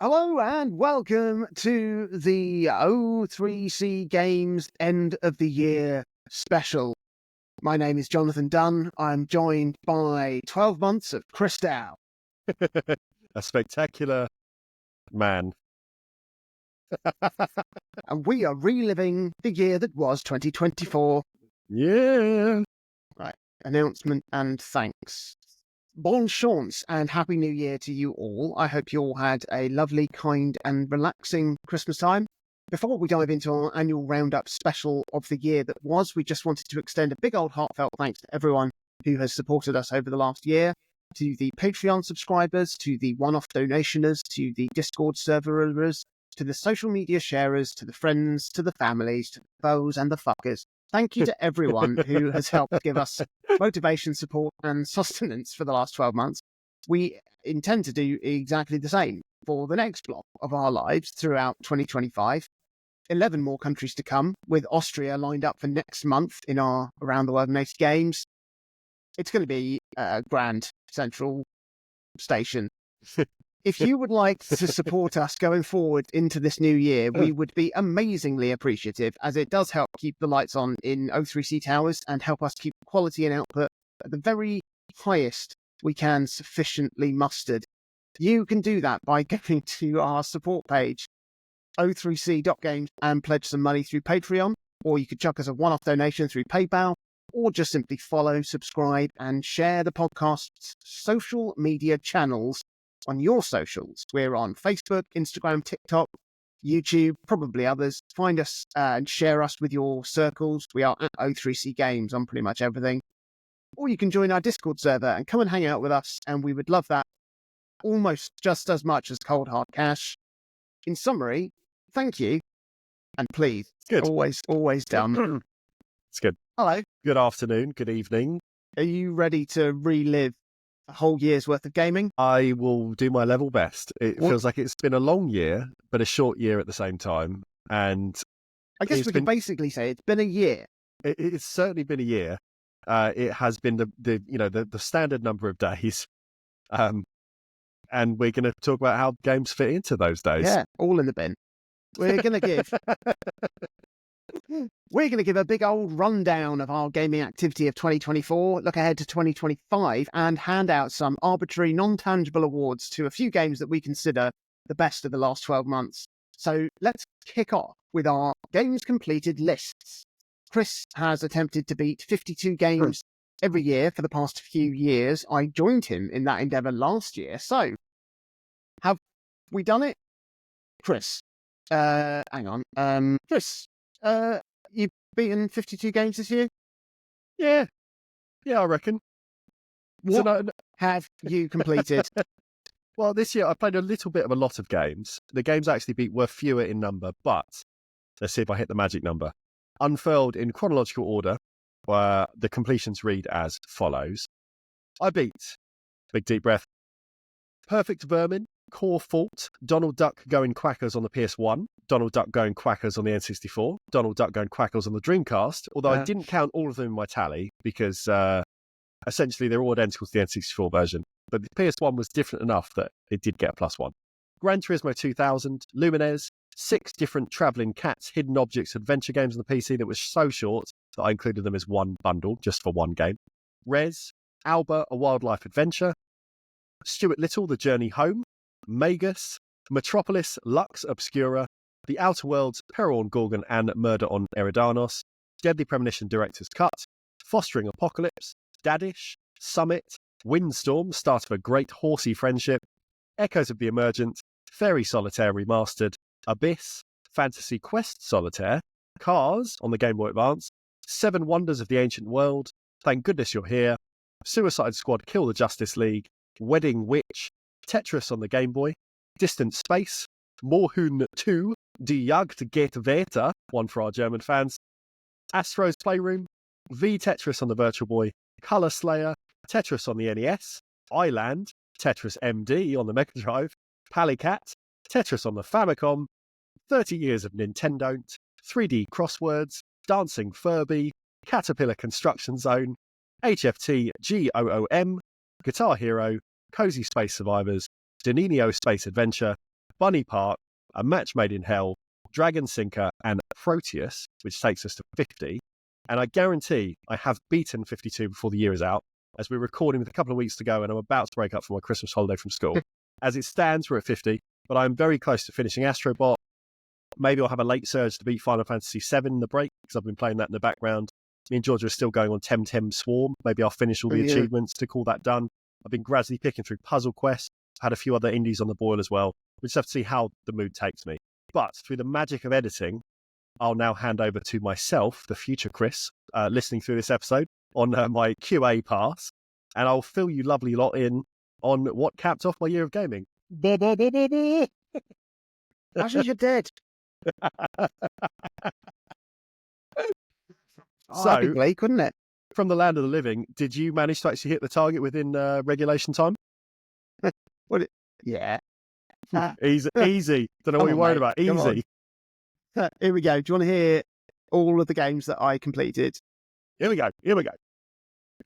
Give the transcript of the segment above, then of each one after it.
Hello and welcome to the O3C Games End of the Year special. My name is Jonathan Dunn. I'm joined by 12 months of Chris Dow. A spectacular man. And we are reliving the year that was 2024. Yeah. Right, announcement and thanks. Bon chance and Happy New Year to you all. I hope you all had a lovely, kind and relaxing Christmas time. Before we dive into our annual roundup special of the year that was, we just wanted to extend a big old heartfelt thanks to everyone who has supported us over the last year, to the Patreon subscribers, to the one-off donationers, to the Discord serverers, to the social media sharers, to the friends, to the families, to the foes and the fuckers. Thank you to everyone who has helped give us motivation, support, and sustenance for the last 12 months. We intend to do exactly the same for the next block of our lives throughout 2025. 11 more countries to come, with Austria lined up for next month in our Around the World in 80 Games. It's going to be a grand central station. If you would like to support us going forward into this new year, we would be amazingly appreciative, as it does help keep the lights on in O3C Towers and help us keep quality and output at the very highest we can sufficiently mustered. You can do that by going to our support page, o3c.games, and pledge some money through Patreon, or you could chuck us a one-off donation through PayPal, or just simply follow, subscribe, and share the podcast's social media channels on your socials. We're on Facebook, Instagram, TikTok, YouTube, probably others. Find us and share us with your circles. We are at O3C Games on pretty much everything. Or you can join our Discord server and come and hang out with us, and we would love that almost just as much as cold hard cash. In summary, thank you, and please, Good. always done. It's good. Hello. Good afternoon. Good evening. Are you ready to relive a whole year's worth of gaming? I will do my level best. It feels like it's been a long year, but a short year at the same time. And I guess we can basically say it's been a year. It's certainly been a year. It has been the standard number of days. And we're going to talk about how games fit into those days. Yeah, all in the bin. We're going to give a big old rundown of our gaming activity of 2024, look ahead to 2025, and hand out some arbitrary, non-tangible awards to a few games that we consider the best of the last 12 months. So let's kick off with our games completed lists. Chris has attempted to beat 52 games every year for the past few years. I joined him in that endeavour last year. So, have we done it? Chris, hang on. Chris, you've beaten 52 games this year? Yeah, I reckon. What have you completed? Well, this year I played a little bit of a lot of games. The games I actually beat were fewer in number, but let's see if I hit the magic number. Unfurled in chronological order, where the completions read as follows. I beat, big deep breath, Perfect Vermin, Core Fault, Donald Duck Going Quackers on the PS1, Donald Duck Going Quackers on the N64, Donald Duck Going Quackers on the Dreamcast, although I didn't count all of them in my tally because essentially they're all identical to the N64 version. But the PS1 was different enough that it did get a +1. Gran Turismo 2000, Lumines, 6 different Travelling Cats Hidden Objects adventure games on the PC that was so short that I included them as one bundle just for one game. Rez, Alba, A Wildlife Adventure, Stuart Little, The Journey Home, Magus, Metropolis, Lux Obscura, The Outer Worlds, Peril on Gorgon and Murder on Eridanos, Deadly Premonition Director's Cut, Fostering Apocalypse, Daddish, Summit, Windstorm, Start of a Great Horsey Friendship, Echoes of the Emergent, Fairy Solitaire Remastered, Abyss, Fantasy Quest Solitaire, Cars on the Game Boy Advance, 7 Wonders of the Ancient World, Thank Goodness You're Here, Suicide Squad Kill the Justice League, Wedding Witch, Tetris on the Game Boy, Distant Space, Moorhuhn 2, Die Jagd geht weiter, one for our German fans, Astro's Playroom, V-Tetris on the Virtual Boy, Color Slayer, Tetris on the NES, Island, Tetris MD on the Mega Drive, Palicat, Tetris on the Famicom, 30 Years of Nintendo, 3D Crosswords, Dancing Furby, Caterpillar Construction Zone, HFT GOOM, Guitar Hero, Cozy Space Survivors, Doninio Space Adventure, Bunny Park, A Match Made in Hell, Dragon Sinker, and Proteus, which takes us to 50. And I guarantee I have beaten 52 before the year is out, as we're recording with a couple of weeks to go and I'm about to break up for my Christmas holiday from school. As it stands, we're at 50, but I'm very close to finishing Astrobot. Maybe I'll have a late surge to beat Final Fantasy VII in the break, because I've been playing that in the background. Me and Georgia are still going on Temtem Swarm. Maybe I'll finish all the achievements to call that done. I've been gradually picking through Puzzle Quest. I've had a few other indies on the boil as well. We just have to see how the mood takes me. But through the magic of editing, I'll now hand over to myself, the future Chris, listening through this episode on my QA pass, and I'll fill you lovely lot in on what capped off my year of gaming. Ashes, you're dead. That'd be great, couldn't it? From the land of the living, did you manage to actually hit the target within regulation time? Yeah. Easy. Don't know what you're worried about. Easy. Here we go. Do you want to hear all of the games that I completed? Here we go.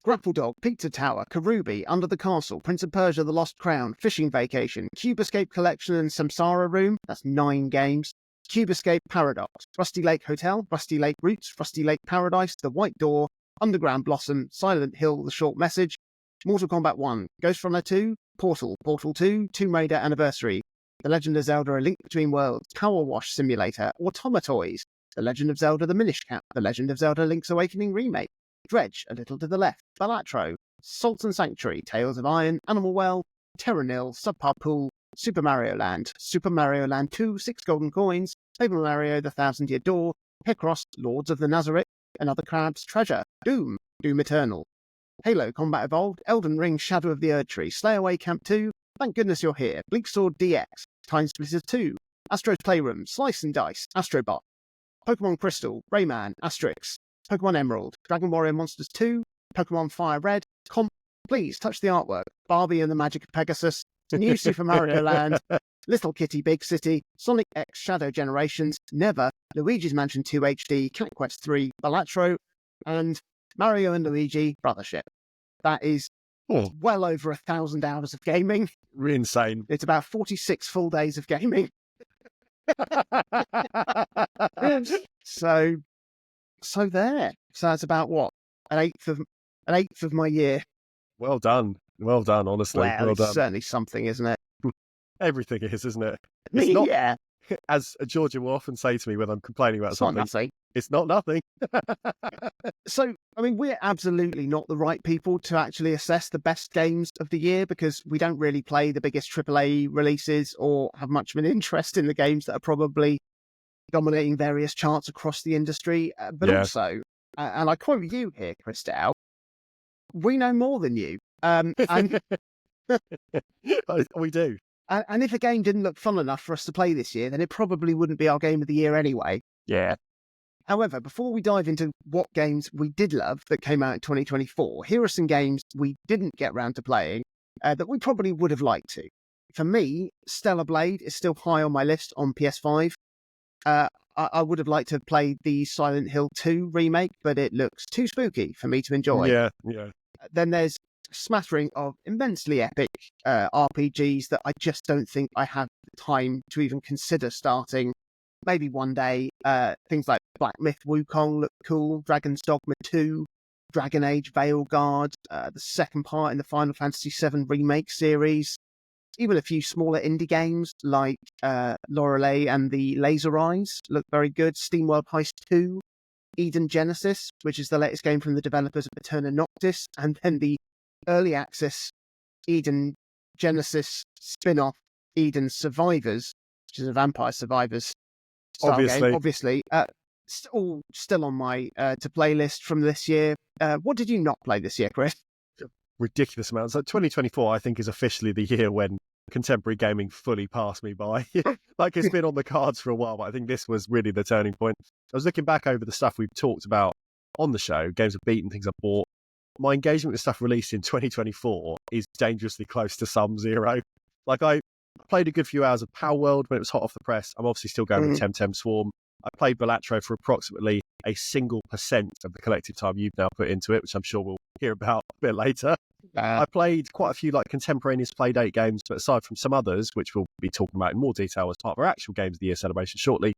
Grapple Dog, Pizza Tower, Karubi, Under the Castle, Prince of Persia, The Lost Crown, Fishing Vacation, Cube Escape Collection and Samsara Room. That's 9 games. Cube Escape Paradox, Rusty Lake Hotel, Rusty Lake Roots, Rusty Lake Paradise, The White Door, Underground Blossom, Silent Hill, The Short Message, Mortal Kombat 1, Ghost Runner 2, Portal, Portal 2, Tomb Raider Anniversary, The Legend of Zelda: A Link Between Worlds, Power Wash Simulator, Automatoys, The Legend of Zelda: The Minish Cap, The Legend of Zelda: Link's Awakening Remake, Dredge, A Little to the Left, Balatro, Salt and Sanctuary, Tales of Iron, Animal Well, Terra Nil, Subpar Pool, Super Mario Land 2, 6 Golden Coins, Paper Mario: The Thousand Year Door, Picross, Lords of the Nazareth, Another Crab's Treasure, Doom Eternal, Halo Combat Evolved, Elden Ring: Shadow of the Erdtree, Slay Away Camp 2, Thank Goodness You're Here, Bleak Sword DX, Time Splitters 2, Astro's Playroom, Slice and Dice, Astrobot, Pokemon Crystal, Rayman, Asterix, Pokemon Emerald, Dragon Warrior Monsters 2, Pokemon Fire Red, Please Touch the Artwork, Barbie and the Magic of Pegasus, New Super Mario Land, Little Kitty Big City, Sonic X Shadow Generations, Never, Luigi's Mansion 2 HD, Cat Quest 3, Balatro, and Mario and Luigi Brothership. That is well over 1,000 hours of gaming. Insane. It's about 46 full days of gaming. So there. So that's about what? An eighth of my year. Well done, honestly. Well done. It's certainly something, isn't it? Everything is, isn't it? It's not, yeah. As Georgia will often say to me when I'm complaining about something, not nothing. It's not nothing. So, I mean, we're absolutely not the right people to actually assess the best games of the year, because we don't really play the biggest AAA releases or have much of an interest in the games that are probably dominating various charts across the industry. But also, and I quote you here, Chris Dow, we know more than you. And we do. And if a game didn't look fun enough for us to play this year, then it probably wouldn't be our game of the year anyway. Yeah. However, before we dive into what games we did love that came out in 2024, here are some games we didn't get round to playing that we probably would have liked to. For me, Stellar Blade is still high on my list on PS5. I would have liked to have played the Silent Hill 2 remake, but it looks too spooky for me to enjoy. Yeah. Then there's a smattering of immensely epic RPGs that I just don't think I have the time to even consider starting. Maybe one day. Things like Black Myth Wukong look cool, Dragon's Dogma 2, Dragon Age Veilguard, the second part in the Final Fantasy VII Remake series, even a few smaller indie games like Lorelei and the Laser Eyes look very good, SteamWorld Heist 2, Eden Genesis, which is the latest game from the developers of Eterna Noctis, and then the early access Eden Genesis spin-off Eden Survivors, which is a Vampire Survivors style game, obviously. All still on my to play list from this year. What did you not play this year, Chris? Ridiculous amounts. So 2024, I think, is officially the year when contemporary gaming fully passed me by. Like, it's been on the cards for a while, but I think this was really the turning point. I was looking back over the stuff we've talked about on the show, games I've beaten, things I've bought. My engagement with stuff released in 2024 is dangerously close to sum zero. Like, I played a good few hours of Power World when it was hot off the press. I'm obviously still going with Temtem Swarm. I played Balatro for approximately a 1% of the collective time you've now put into it, which I'm sure we'll hear about a bit later. I played quite a few like contemporaneous Playdate games, but aside from some others, which we'll be talking about in more detail as part of our actual Games of the Year celebration shortly,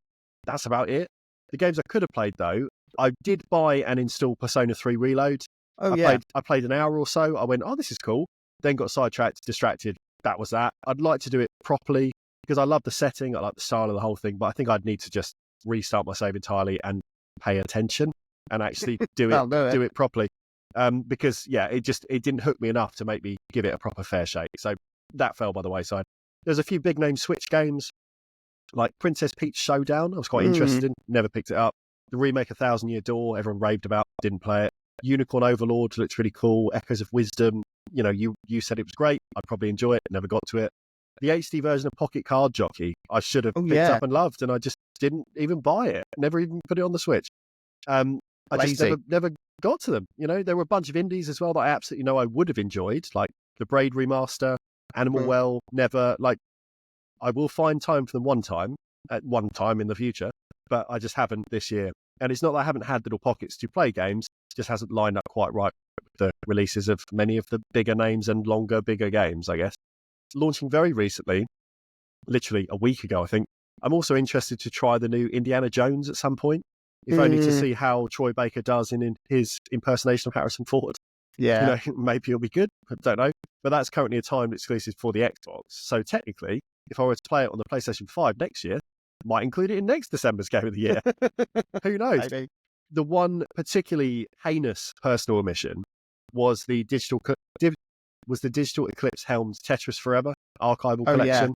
that's about it. The games I could have played though, I did buy and install Persona 3 Reload. I played an hour or so. I went, oh, this is cool. Then got sidetracked, distracted. That was that. I'd like to do it properly because I love the setting, I like the style of the whole thing, but I think I'd need to just restart my save entirely and pay attention and actually do it properly. Because it didn't hook me enough to make me give it a proper fair shake. So that fell by the wayside. There's a few big name Switch games like Princess Peach Showdown. I was quite interested in, never picked it up. The remake of Thousand Year Door, everyone raved about, didn't play it. Unicorn Overlord looks really cool. Echoes of Wisdom, you said it was great. I'd probably enjoy it, never got to it. The HD version of Pocket Card Jockey, I should have picked up and loved, and I just didn't even buy it. Never even put it on the Switch. I just never got to them. There were a bunch of indies as well that I absolutely know I would have enjoyed, like the Braid remaster, Animal Well, never. Like, I will find time for them at one time in the future, but I just haven't this year. And it's not that I haven't had little pockets to play games, it just hasn't lined up quite right with the releases of many of the bigger names and longer, bigger games, I guess. Launching very recently, literally a week ago, I think, I'm also interested to try the new Indiana Jones at some point, if only to see how Troy Baker does in his impersonation of Harrison Ford. Yeah. Maybe it'll be good, I don't know. But that's currently a timed exclusive for the Xbox. So technically, if I were to play it on the PlayStation 5 next year, might include it in next December's Game of the Year. Who knows? Maybe. The one particularly heinous personal omission was the digital Eclipse Helms Tetris Forever archival collection. Yeah.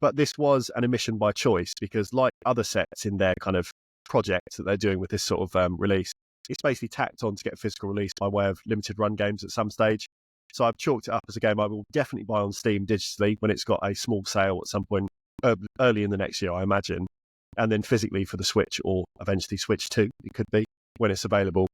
But this was an omission by choice because, like other sets in their kind of project that they're doing with this sort of release, it's basically tacked on to get a physical release by way of limited run games at some stage. So I've chalked it up as a game I will definitely buy on Steam digitally when it's got a small sale at some point early in the next year, I imagine. And then physically for the Switch or eventually Switch 2, it could be, when it's available.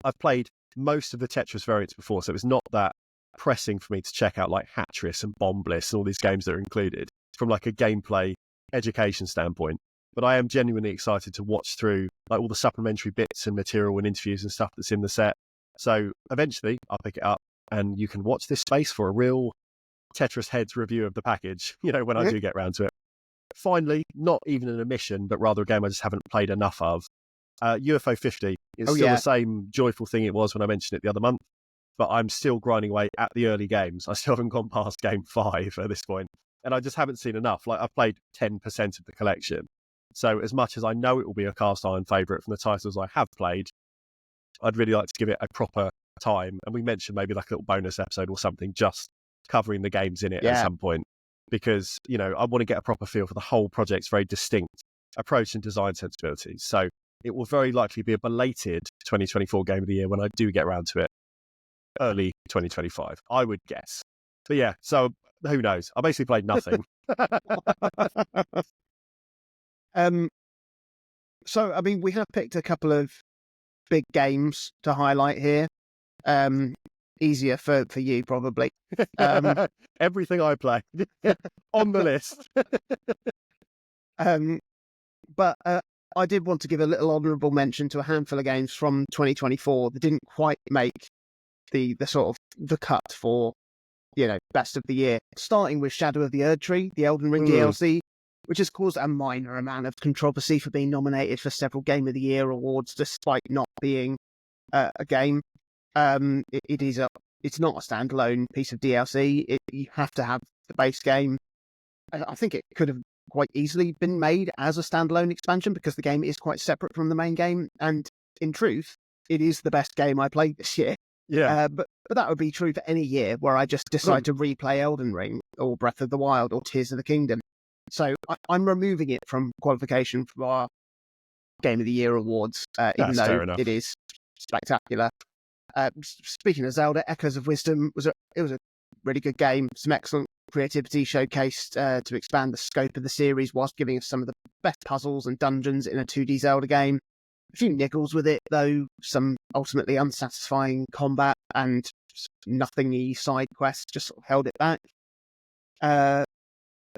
I've played most of the Tetris variants before, so it's not that pressing for me to check out like Hatris and Bomb Bliss and all these games that are included from like a gameplay education standpoint. But I am genuinely excited to watch through like all the supplementary bits and material and interviews and stuff that's in the set. So eventually I'll pick it up and you can watch this space for a real Tetris Heads review of the package, when I do get around to it. Finally, not even an omission, but rather a game I just haven't played enough of. UFO 50 is still the same joyful thing it was when I mentioned it the other month, but I'm still grinding away at the early games. I still haven't gone past game 5 at this point, and I just haven't seen enough. Like, I've played 10% of the collection. So as much as I know it will be a cast iron favourite from the titles I have played, I'd really like to give it a proper time. And we mentioned maybe like a little bonus episode or something, just covering the games in it at some point. Because, I want to get a proper feel for the whole project's very distinct approach and design sensibilities. So it will very likely be a belated 2024 Game of the Year when I do get around to it. Early 2025, I would guess. But yeah, so who knows? I basically played nothing. So, I mean, we have picked a couple of big games to highlight here. Easier for you, probably. Everything I play on the list. But I did want to give a little honourable mention to a handful of games from 2024 that didn't quite make the sort of the cut for, best of the year. Starting with Shadow of the Erdtree, the Elden Ring DLC, which has caused a minor amount of controversy for being nominated for several Game of the Year awards, despite not being a game. It's not a standalone piece of DLC. You have to have the base game. I think it could have quite easily been made as a standalone expansion because the game is quite separate from the main game. And in truth, it is the best game I played this year. Yeah. But that would be true for any year where I just decide to replay Elden Ring or Breath of the Wild or Tears of the Kingdom. So I'm removing it from qualification for our Game of the Year awards, even though it is spectacular. Speaking of Zelda, Echoes of Wisdom was a really good game. Some excellent creativity showcased to expand the scope of the series whilst giving us some of the best puzzles and dungeons in a 2D Zelda game. A few niggles with it, though, some ultimately unsatisfying combat and nothingy side quests just sort of held it back.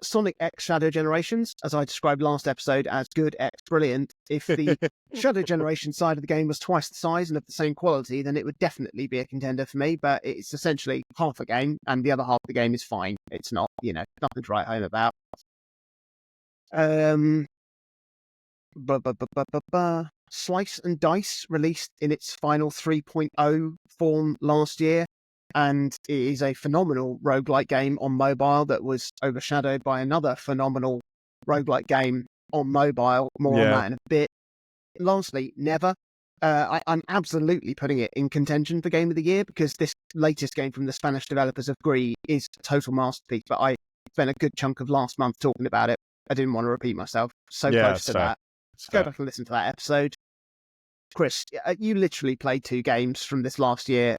Sonic X Shadow Generations, as I described last episode as good X brilliant. If the Shadow Generation side of the game was twice the size and of the same quality, then it would definitely be a contender for me, but it's essentially half a game, and the other half of the game is fine. It's not, nothing to write home about. Slice and Dice released in its final 3.0 form last year, and it is a phenomenal roguelike game on mobile that was overshadowed by another phenomenal roguelike game on mobile. More on that in a bit. Lastly, Never. I'm absolutely putting it in contention for Game of the Year, because this latest game from the Spanish developers of Gris is a total masterpiece, but I spent a good chunk of last month talking about it. I didn't want to repeat myself. Close to that. Go back and listen to that episode. Chris, you literally played 2 games from this last year.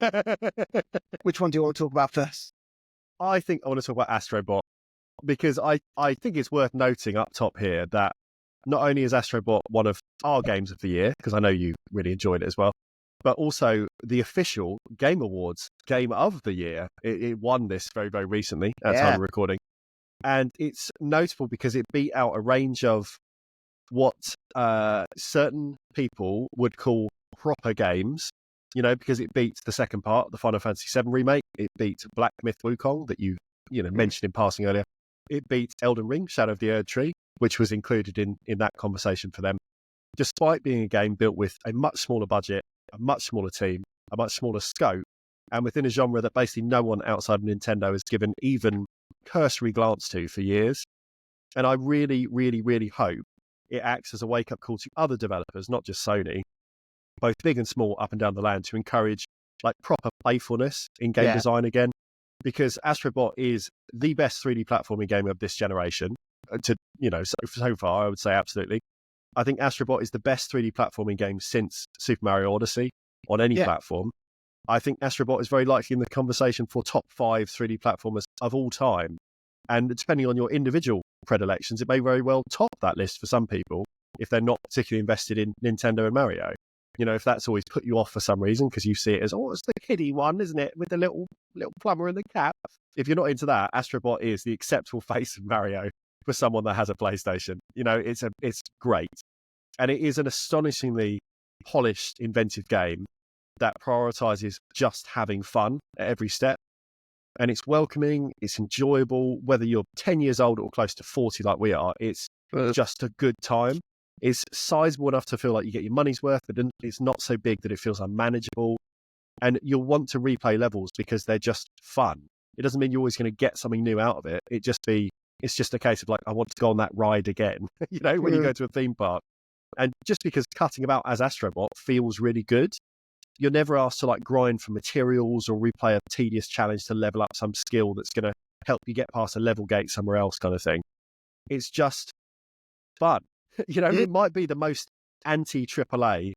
Which one do you want to talk about first? I think I want to talk about Astrobot, because I think it's worth noting up top here that not only is Astrobot one of our games of the year, because I know you really enjoyed it as well, but also the official Game Awards Game of the Year. It won this very, very recently at time of recording. And it's notable because it beat out a range of what certain people would call proper games, because it beat the second part, the Final Fantasy VII remake. It beat Black Myth Wukong that you mentioned in passing earlier. It beat Elden Ring, Shadow of the Erd Tree, which was included in that conversation for them, despite being a game built with a much smaller budget, a much smaller team, a much smaller scope, and within a genre that basically no one outside of Nintendo has given even cursory glance to for years. And I really, really, really hope it acts as a wake-up call to other developers, not just Sony, both big and small up and down the land, to encourage proper playfulness in game design again. Because Astrobot is the best 3D platforming game of this generation. So far, I would say absolutely. I think Astrobot is the best 3D platforming game since Super Mario Odyssey on any platform. I think Astrobot is very likely in the conversation for top 5 3D platformers of all time. And depending on your individual predilections, it may very well top that list for some people if they're not particularly invested in Nintendo and Mario. If that's always put you off for some reason because you see it as, it's the kiddie one, isn't it, with the little plumber in the cap. If you're not into that, Astrobot is the acceptable face of Mario for someone that has a PlayStation. It's great. And it is an astonishingly polished, inventive game that prioritizes just having fun at every step. And it's welcoming, it's enjoyable, whether you're 10 years old or close to 40 like we are, it's just a good time. It's sizable enough to feel like you get your money's worth, but it's not so big that it feels unmanageable. And you'll want to replay levels because they're just fun. It doesn't mean you're always going to get something new out of it. It's just a case of I want to go on that ride again, when you go to a theme park. And just because cutting about as Astrobot feels really good, you're never asked to grind for materials or replay a tedious challenge to level up some skill that's going to help you get past a level gate somewhere else kind of thing. It's just fun. It might be the most anti-AAA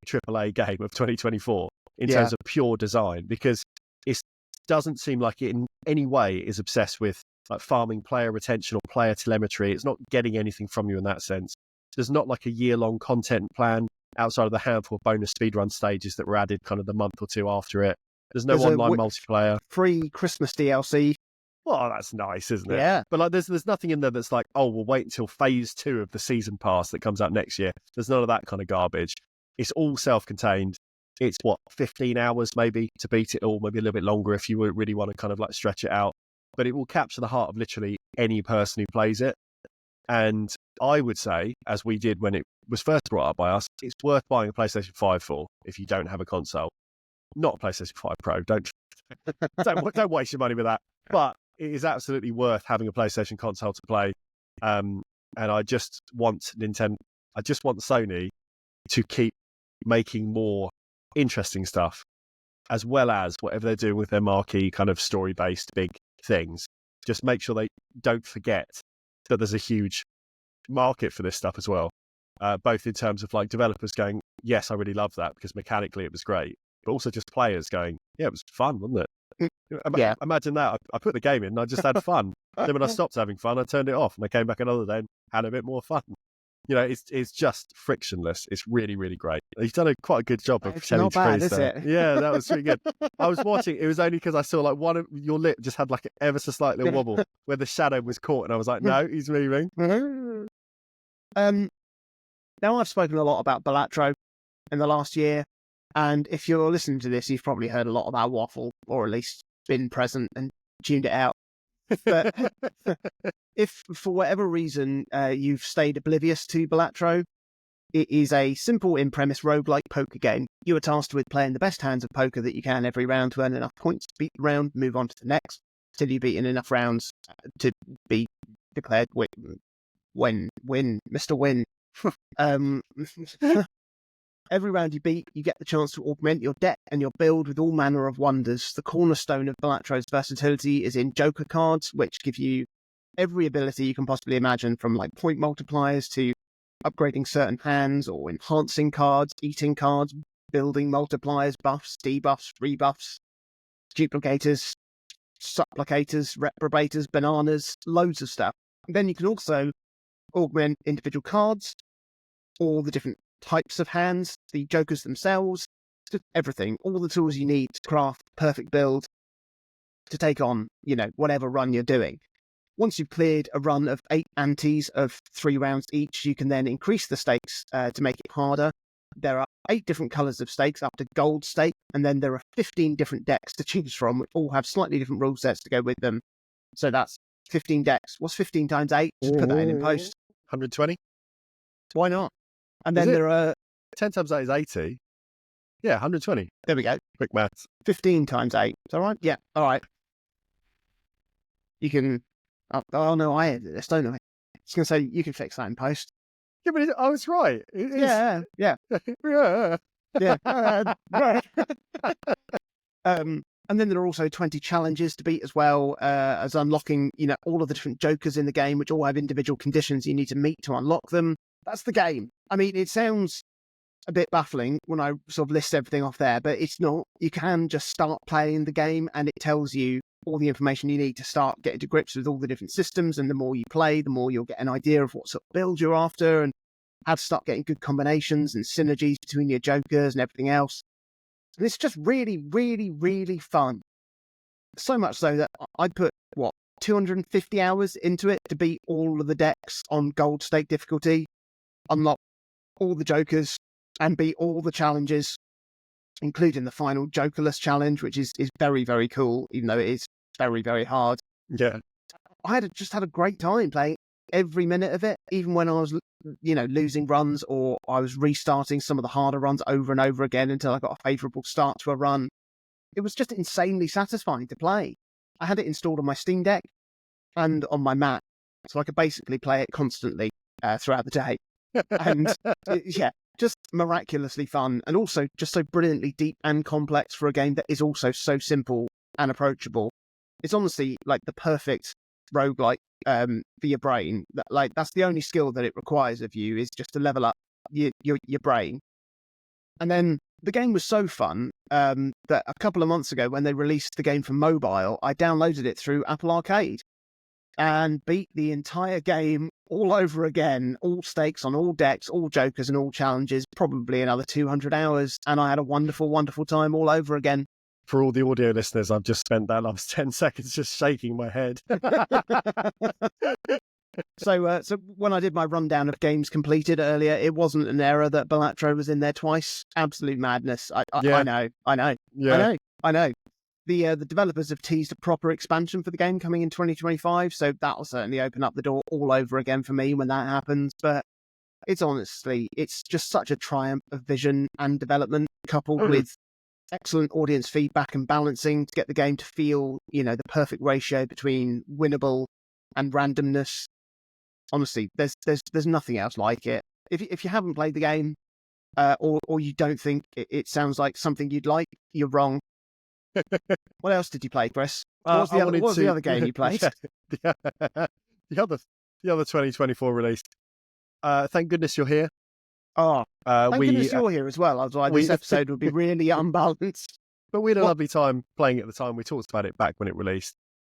game of 2024 in terms of pure design, because it doesn't seem like it in any way is obsessed with farming player retention or player telemetry. It's not getting anything from you in that sense. There's not a year-long content plan outside of the handful of bonus speedrun stages that were added kind of the month or two after it. There's no online multiplayer. Free Christmas DLC. Well, that's nice, isn't it? Yeah. But there's nothing in there that's we'll wait until phase 2 of the season pass that comes out next year. There's none of that kind of garbage. It's all self-contained. It's 15 hours maybe to beat it all, maybe a little bit longer if you really want to kind of stretch it out. But it will capture the heart of literally any person who plays it. And I would say, as we did when it was first brought up by us, it's worth buying a PlayStation 5 for if you don't have a console. Not a PlayStation 5 Pro. Don't waste your money with that. But it is absolutely worth having a PlayStation console to play. And I just want Sony to keep making more interesting stuff, as well as whatever they're doing with their marquee kind of story-based big things. Just make sure they don't forget that there's a huge market for this stuff as well, both in terms of developers going, yes, I really love that because mechanically it was great, but also just players going, yeah, it was fun, wasn't it? Imagine that. I put the game in and I just had fun. Then when I stopped having fun, I turned it off and I came back another day and had a bit more fun. it's just frictionless. It's really, really great. He's done quite a good job of It's showing not bad, trees is there. it? Yeah, that was really good. I was watching. It was only because I saw like one of your lip just had like an ever so slight little wobble where the shadow was caught, and I was like, no, he's moving. Now I've spoken a lot about Balatro in the last year, and if you're listening to this, you've probably heard a lot about Waffle, or at least been present and tuned it out. But if for whatever reason you've stayed oblivious to Balatro, it is a simple in-premise roguelike poker game. You are tasked with playing the best hands of poker that you can every round to earn enough points to beat the round, move on to the next, till you've beaten enough rounds to be declared win, Mr. Win. Every round you beat, you get the chance to augment your deck and your build with all manner of wonders. The cornerstone of Balatro's versatility is in Joker cards, which give you every ability you can possibly imagine, from like point multipliers to upgrading certain hands or enhancing cards, eating cards, building multipliers, buffs, debuffs, rebuffs, duplicators, supplicators, reprobators, bananas, loads of stuff. And then you can also augment individual cards, all the different types of hands, the jokers themselves, just everything, all the tools you need to craft perfect build to take on, whatever run you're doing. Once you've cleared a run of 8 antes of 3 rounds each, you can then increase the stakes to make it harder. There are 8 different colours of stakes up to gold stake, and then there are 15 different decks to choose from, which all have slightly different rule sets to go with them. So that's 15 decks. What's 15 times 8? Just put that in post. 120? Why not? And then there are 10 times 8 is 80. Yeah, 120. There we go. Quick maths. 15 times 8. Is that right? Yeah. All right. You can. Oh no, I edited this, don't I? I was going to say you can fix that in post. Yeah, but I was right. Yeah. yeah. And then there are also 20 challenges to beat as well, as unlocking, all of the different jokers in the game, which all have individual conditions you need to meet to unlock them. That's the game. I mean, it sounds a bit baffling when I sort of list everything off there, but it's not. You can just start playing the game and it tells you all the information you need to start getting to grips with all the different systems. And the more you play, the more you'll get an idea of what sort of build you're after and how to start getting good combinations and synergies between your jokers and everything else. And it's just really, really, really fun. So much so that I put, 250 hours into it to beat all of the decks on gold stake difficulty, unlock all the jokers, and beat all the challenges, including the final Jokerless challenge, which is very, very cool, even though it is very, very hard. Yeah. I just had a great time playing every minute of it, even when I was, losing runs, or I was restarting some of the harder runs over and over again until I got a favourable start to a run. It was just insanely satisfying to play. I had it installed on my Steam Deck and on my Mac, so I could basically play it constantly throughout the day. And just miraculously fun, and also just so brilliantly deep and complex for a game that is also so simple and approachable. It's honestly like the perfect roguelike for your brain. That's the only skill that it requires of you, is just to level up your brain. And then the game was so fun that a couple of months ago, when they released the game for mobile, I downloaded it through Apple Arcade and beat the entire game all over again, all stakes on all decks, all jokers and all challenges, probably another 200 hours. And I had a wonderful, wonderful time all over again. For all the audio listeners, I've just spent that last 10 seconds just shaking my head. So when I did my rundown of games completed earlier, it wasn't an error that Balatro was in there twice. Absolute madness. I know. Yeah. I know. The developers have teased a proper expansion for the game coming in 2025, so that'll certainly open up the door all over again for me when that happens. But it's just such a triumph of vision and development, coupled with excellent audience feedback and balancing to get the game to feel, the perfect ratio between winnable and randomness. Honestly, there's nothing else like it. If you haven't played the game, or you don't think it sounds like something you'd like, you're wrong. What else did you play, Chris? What was the other game you played? the other 2024 release. Thank goodness you're here. Oh, thank goodness you're here as well. Otherwise, this episode would be really unbalanced. But we had a lovely time playing it at the time. We talked about it back when it released.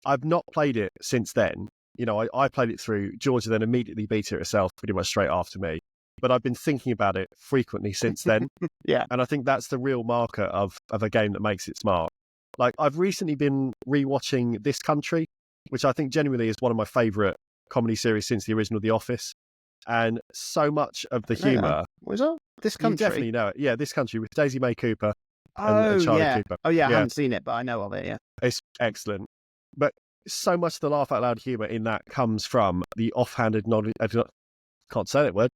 I've not played it since then, You know, I played it through. Georgia then immediately beat it herself pretty much straight after me. But I've been thinking about it frequently since then. Yeah. And I think that's the real marker of a game that makes it smart. Like, I've recently been rewatching This Country, which I think genuinely is one of my favourite comedy series since the original The Office. And so much of the humour... What is that? This You Country? definitely know it. Yeah, This Country with Daisy May Cooper Oh, and Charlie yeah. Cooper. Oh, yeah, I Yeah. haven't seen it, but I know of it, yeah. It's excellent. But so much of the laugh out loud humour in that comes from the offhand can't say that word.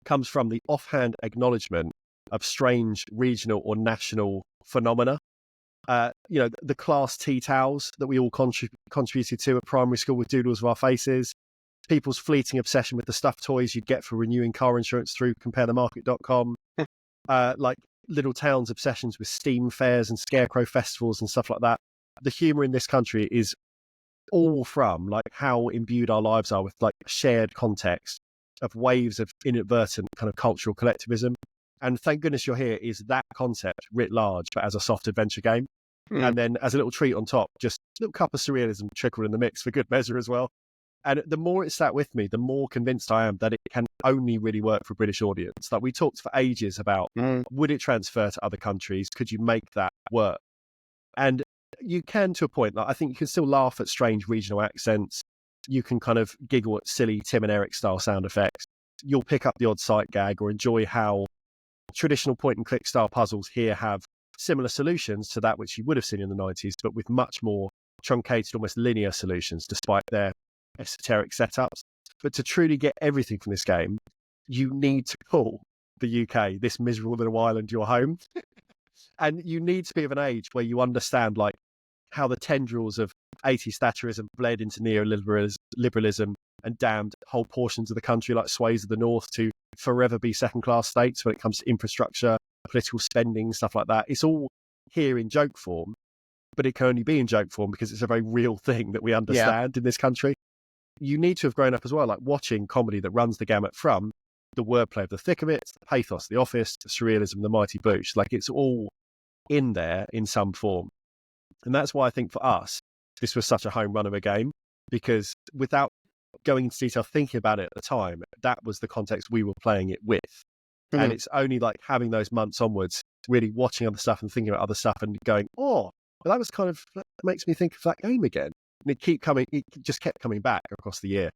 Comes from the offhand acknowledgement of strange regional or national phenomena. You know, the class tea towels that we all contributed to at primary school with doodles of our faces, people's fleeting obsession with the stuffed toys you'd get for renewing car insurance through comparethemarket.com, like little towns' obsessions with steam fairs and scarecrow festivals and stuff like that. The humour in This Country is all from like how imbued our lives are with like shared context of waves of inadvertent kind of cultural collectivism. And thank goodness you're here is that concept writ large, but as a soft adventure game. And then as a little treat on top, just a little cup of surrealism trickled in the mix for good measure as well. And the more it sat with me, the more convinced I am that it can only really work for a British audience. Like, we talked for ages about would it transfer to other countries? Could you make that work? And you can, to a point. Like, I think you can still laugh at strange regional accents. You can kind of giggle at silly Tim and Eric style sound effects. You'll pick up the odd sight gag or enjoy how traditional point and click style puzzles here have similar solutions to that which you would have seen in the 90s, but with much more truncated, almost linear solutions, despite their esoteric setups. But to truly get everything from this game, you need to call the UK, this miserable little island, your home. And you need to be of an age where you understand like how the tendrils of 80s Thatcherism bled into neoliberalism and damned whole portions of the country like sways of the north to forever be second-class states when it comes to infrastructure, political spending, stuff like that. It's all here in joke form, but it can only be in joke form because it's a very real thing that we understand in this country. You need to have grown up as well, like watching comedy that runs the gamut from the wordplay of the thick of it, the pathos, the office, the surrealism, the mighty boosh. Like, it's all in there in some form. And that's why I think for us, this was such a home run of a game, because without going into detail thinking about it at the time, that was the context we were playing it with. And it's only like having those months onwards, really watching other stuff and thinking about other stuff and going, oh, well, that was kind of, that makes me think of that game again. And it just kept coming back across the year.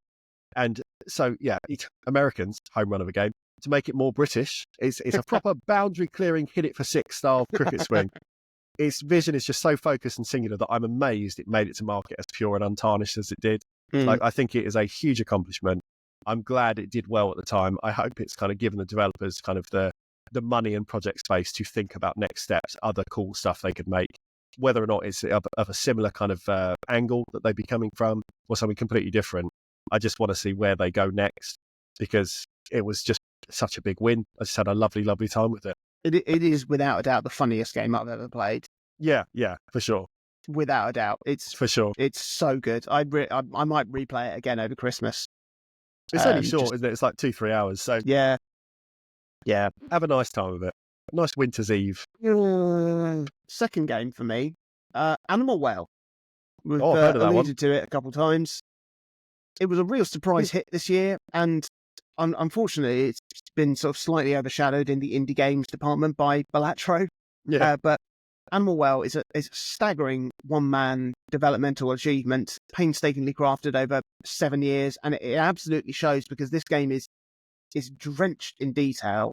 And so, yeah, Americans, home run of a game. To make it more British, it's a proper boundary clearing, hit it for six style cricket swing. Its vision is just so focused and singular that I'm amazed it made it to market as pure and untarnished as it did. Like, I think it is a huge accomplishment. I'm glad it did well at the time. I hope it's kind of given the developers kind of the money and project space to think about next steps, other cool stuff they could make, whether or not it's of a similar kind of angle that they'd be coming from or something completely different. I just want to see where they go next, because it was just such a big win. I just had a lovely, lovely time with it. It is without a doubt the funniest game I've ever played. Yeah, for sure. Without a doubt. It's for sure. It's so good. I might replay it again over Christmas. It's only short, isn't it? It's like 2-3 hours. So yeah. Have a nice time with it. Nice winter's eve. Second game for me, Animal Well. We've I've heard of that alluded to it a couple of times. It was a real surprise hit this year, and unfortunately, it's been sort of slightly overshadowed in the indie games department by Balatro. Yeah. But Animal Well is a staggering one-man developmental achievement, painstakingly crafted over 7 years, and it absolutely shows, because this game is drenched in detail.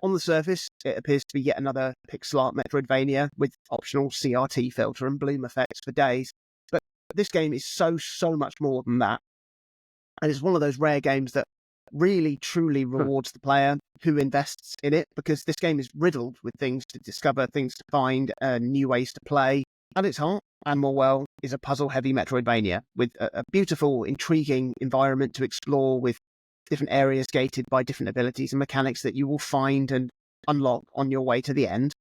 On the surface, it appears to be yet another pixel art Metroidvania with optional CRT filter and bloom effects for days. But this game is so much more than that. And it's one of those rare games that really, truly rewards the player who invests in it, because this game is riddled with things to discover, things to find, new ways to play. At its heart, Animal Well is a puzzle-heavy Metroidvania with a beautiful, intriguing environment to explore, with different areas gated by different abilities and mechanics that you will find and unlock on your way to the end.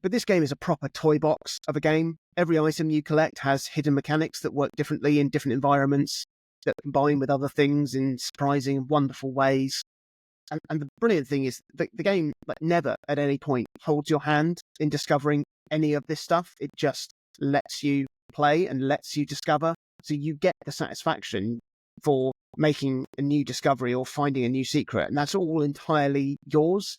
But this game is a proper toy box of a game. Every item you collect has hidden mechanics that work differently in different environments, that combine with other things in surprising and wonderful ways. And the brilliant thing is the game never at any point holds your hand in discovering any of this stuff. It just lets you play and lets you discover. So you get the satisfaction for making a new discovery or finding a new secret, and that's all entirely yours.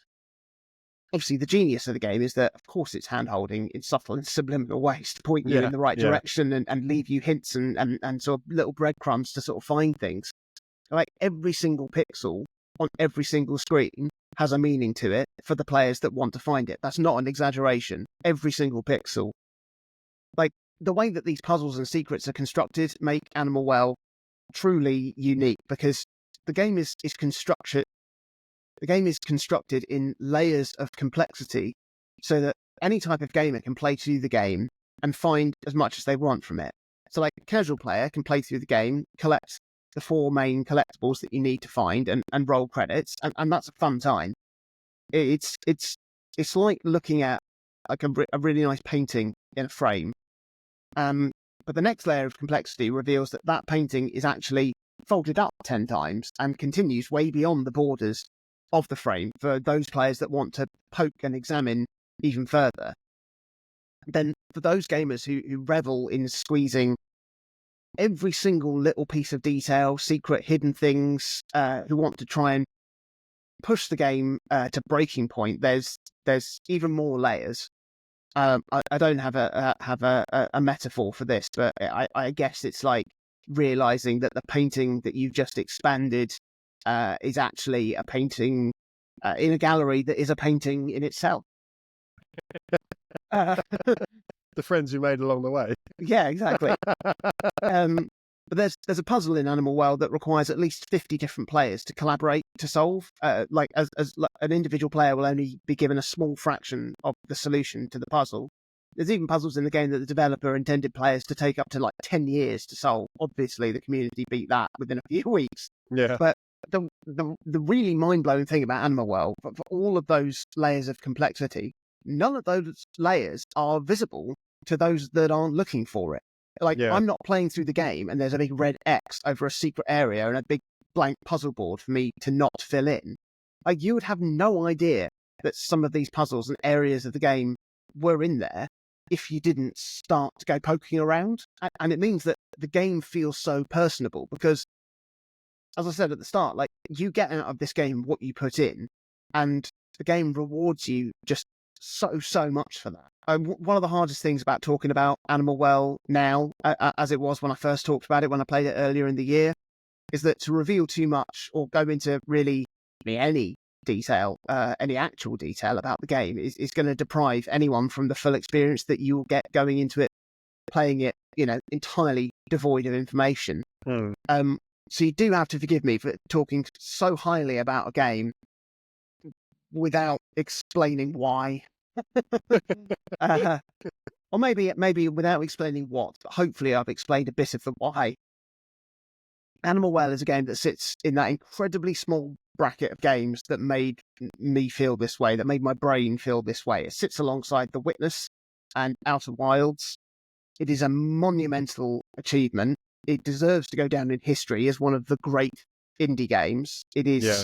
Obviously, the genius of the game is that, of course, it's hand-holding in subtle and subliminal ways to point you in the right direction and leave you hints and sort of little breadcrumbs to sort of find things. Like, every single pixel on every single screen has a meaning to it for the players that want to find it. That's not an exaggeration. Every single pixel. Like, the way that these puzzles and secrets are constructed make Animal Well truly unique, because the game is constructed. The game is constructed in layers of complexity so that any type of gamer can play through the game and find as much as they want from it. So, like, a casual player can play through the game, collect the 4 main collectibles that you need to find, and roll credits, and that's a fun time. It's like looking at like a really nice painting in a frame. But the next layer of complexity reveals that that painting is actually folded up 10 times and continues way beyond the borders of the frame for those players that want to poke and examine even further. Then for those gamers who revel in squeezing every single little piece of detail, secret, hidden things, who want to try and push the game to breaking point, there's even more layers. I don't have a metaphor for this, but I guess it's like realizing that the painting that you've just expanded is actually a painting in a gallery that is a painting in itself. The friends you made along the way. Yeah, exactly. But there's a puzzle in Animal Well that requires at least 50 different players to collaborate to solve. Like an individual player will only be given a small fraction of the solution to the puzzle. There's even puzzles in the game that the developer intended players to take up to like 10 years to solve. Obviously, the community beat that within a few weeks. Yeah. But the really mind-blowing thing about Animal Well, for all of those layers of complexity, none of those layers are visible to those that aren't looking for it. Like, I'm not playing through the game and there's a big red X over a secret area and a big blank puzzle board for me to not fill in. Like, you would have no idea that some of these puzzles and areas of the game were in there if you didn't start to go poking around. And it means that the game feels so personable because, as I said at the start, like, you get out of this game what you put in, and the game rewards you just so much for that. One of the hardest things about talking about Animal Well now, as it was when I first talked about it when I played it earlier in the year, is that to reveal too much or go into really any detail, any actual detail about the game is going to deprive anyone from the full experience that you'll get going into it, playing it, entirely devoid of information. So you do have to forgive me for talking so highly about a game without explaining why. Or maybe without explaining what, but hopefully I've explained a bit of the why. Animal Well is a game that sits in that incredibly small bracket of games that made me feel this way, that made my brain feel this way. It sits alongside The Witness and Outer Wilds. It is a monumental achievement. It deserves to go down in history as one of the great indie games. It is...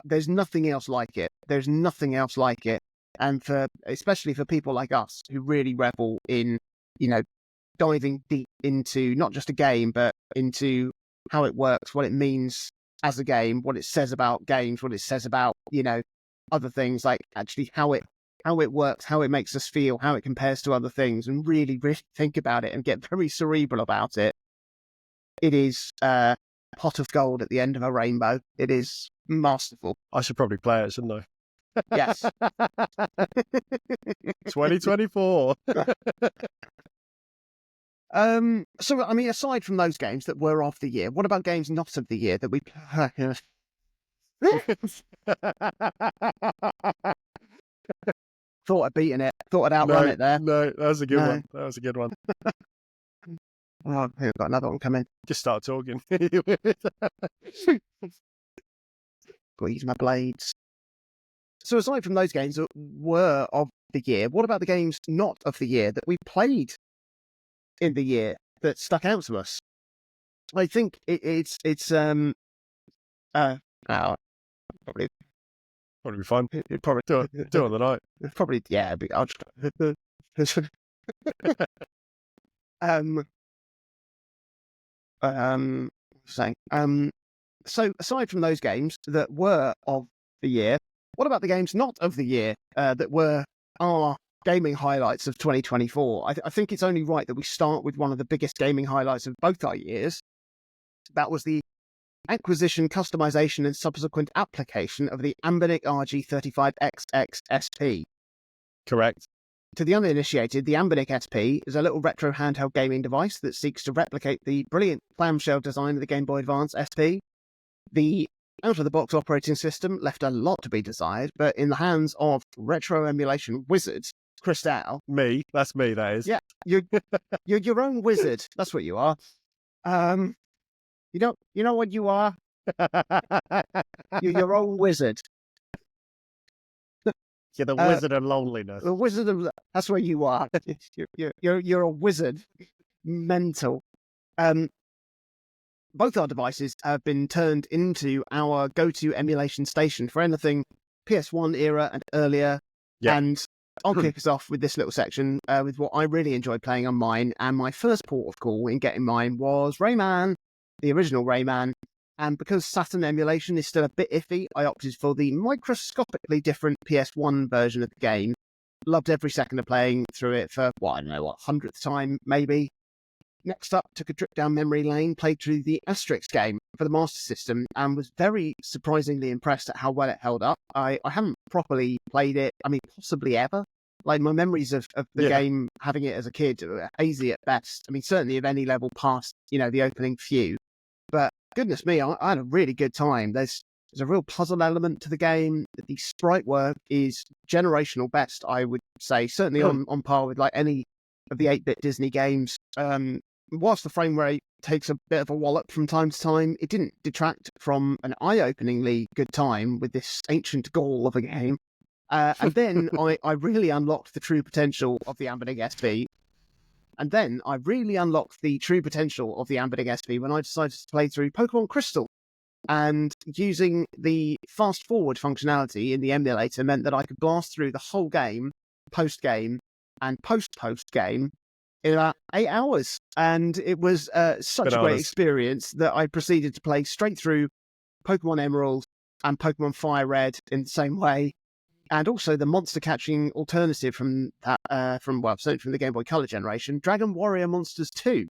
there's nothing else like it. There's nothing else like it. And especially for people like us who really revel in, diving deep into not just a game, but into how it works, what it means as a game, what it says about games, what it says about, other things, like actually how it works, how it makes us feel, how it compares to other things, and really, really think about it and get very cerebral about it. It is a pot of gold at the end of a rainbow. It is masterful. I should probably play it, shouldn't I? Yes. 2024. So, I mean, aside from those games that were of the year, what about games not of the year that we... Thought I'd beaten it. Thought I'd outrun it there. No, that was a good one. That was a good one. Oh, I've got another one coming. Just start talking. Got to use my blades. So aside from those games that were of the year, what about the games not of the year that we played in the year that stuck out to us? I think it's probably Probably be fun. It probably do it on the night. Probably, yeah. I'll just... saying. So aside from those games that were of the year, what about the games not of the year that were our gaming highlights of 2024? I think it's only right that we start with one of the biggest gaming highlights of both our years. That was the acquisition, customization, and subsequent application of the Ambinic RG35XX SP. Correct. To the uninitiated, the Ambinic SP is a little retro handheld gaming device that seeks to replicate the brilliant clamshell design of the Game Boy Advance SP. The out-of-the-box operating system left a lot to be desired, but in the hands of retro emulation wizard Cristal. Me, that's me, that is. Yeah, you're your own wizard. That's what you are. You know what you are? You're your own wizard. You're the wizard of loneliness. The wizard of that's where you are. You're a wizard. Mental. Both our devices have been turned into our go-to emulation station for anything PS1 era and earlier. Yeah. And I'll kick us off with this little section with what I really enjoyed playing on mine. And my first port of call in getting mine was Rayman, the original Rayman. And because Saturn emulation is still a bit iffy, I opted for the microscopically different PS1 version of the game. Loved every second of playing through it for, 100th time, maybe. Next up, took a trip down memory lane, played through the Asterix game for the Master System, and was very surprisingly impressed at how well it held up. I haven't properly played it, possibly ever. Like, my memories of the game, having it as a kid, are hazy at best. Certainly of any level past, the opening few. But goodness me, I had a really good time. There's a real puzzle element to the game. The sprite work is generational best, I would say. Certainly on par with like any of the 8-bit Disney games. Whilst the frame rate takes a bit of a wallop from time to time, it didn't detract from an eye-openingly good time with this ancient Gaul of a game. And then I really unlocked the true potential of the Ambinic SP. And then I really unlocked the true potential of the Ambinic SP when I decided to play through Pokemon Crystal. And using the fast-forward functionality in the emulator meant that I could blast through the whole game, post-game, and post-game in about 8 hours. And it was such a great experience that I proceeded to play straight through Pokemon Emerald and Pokemon Fire Red in the same way. And also the monster catching alternative from that, from the Game Boy Color generation, Dragon Warrior Monsters 2.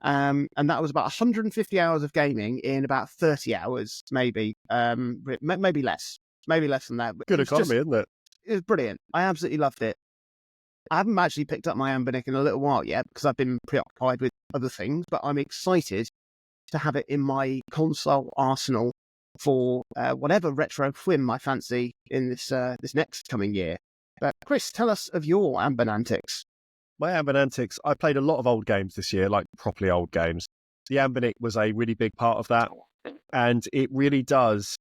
And that was about 150 hours of gaming in about 30 hours, maybe. Maybe less. Maybe less than that. Good economy, isn't it? It was brilliant. I absolutely loved it. I haven't actually picked up my Ambinic in a little while yet because I've been preoccupied with other things, but I'm excited to have it in my console arsenal for whatever retro whim I fancy in this next coming year. But Chris, tell us of your Ambinantics. My Ambinantics, I played a lot of old games this year, like properly old games. The Ambinic was a really big part of that, and it really does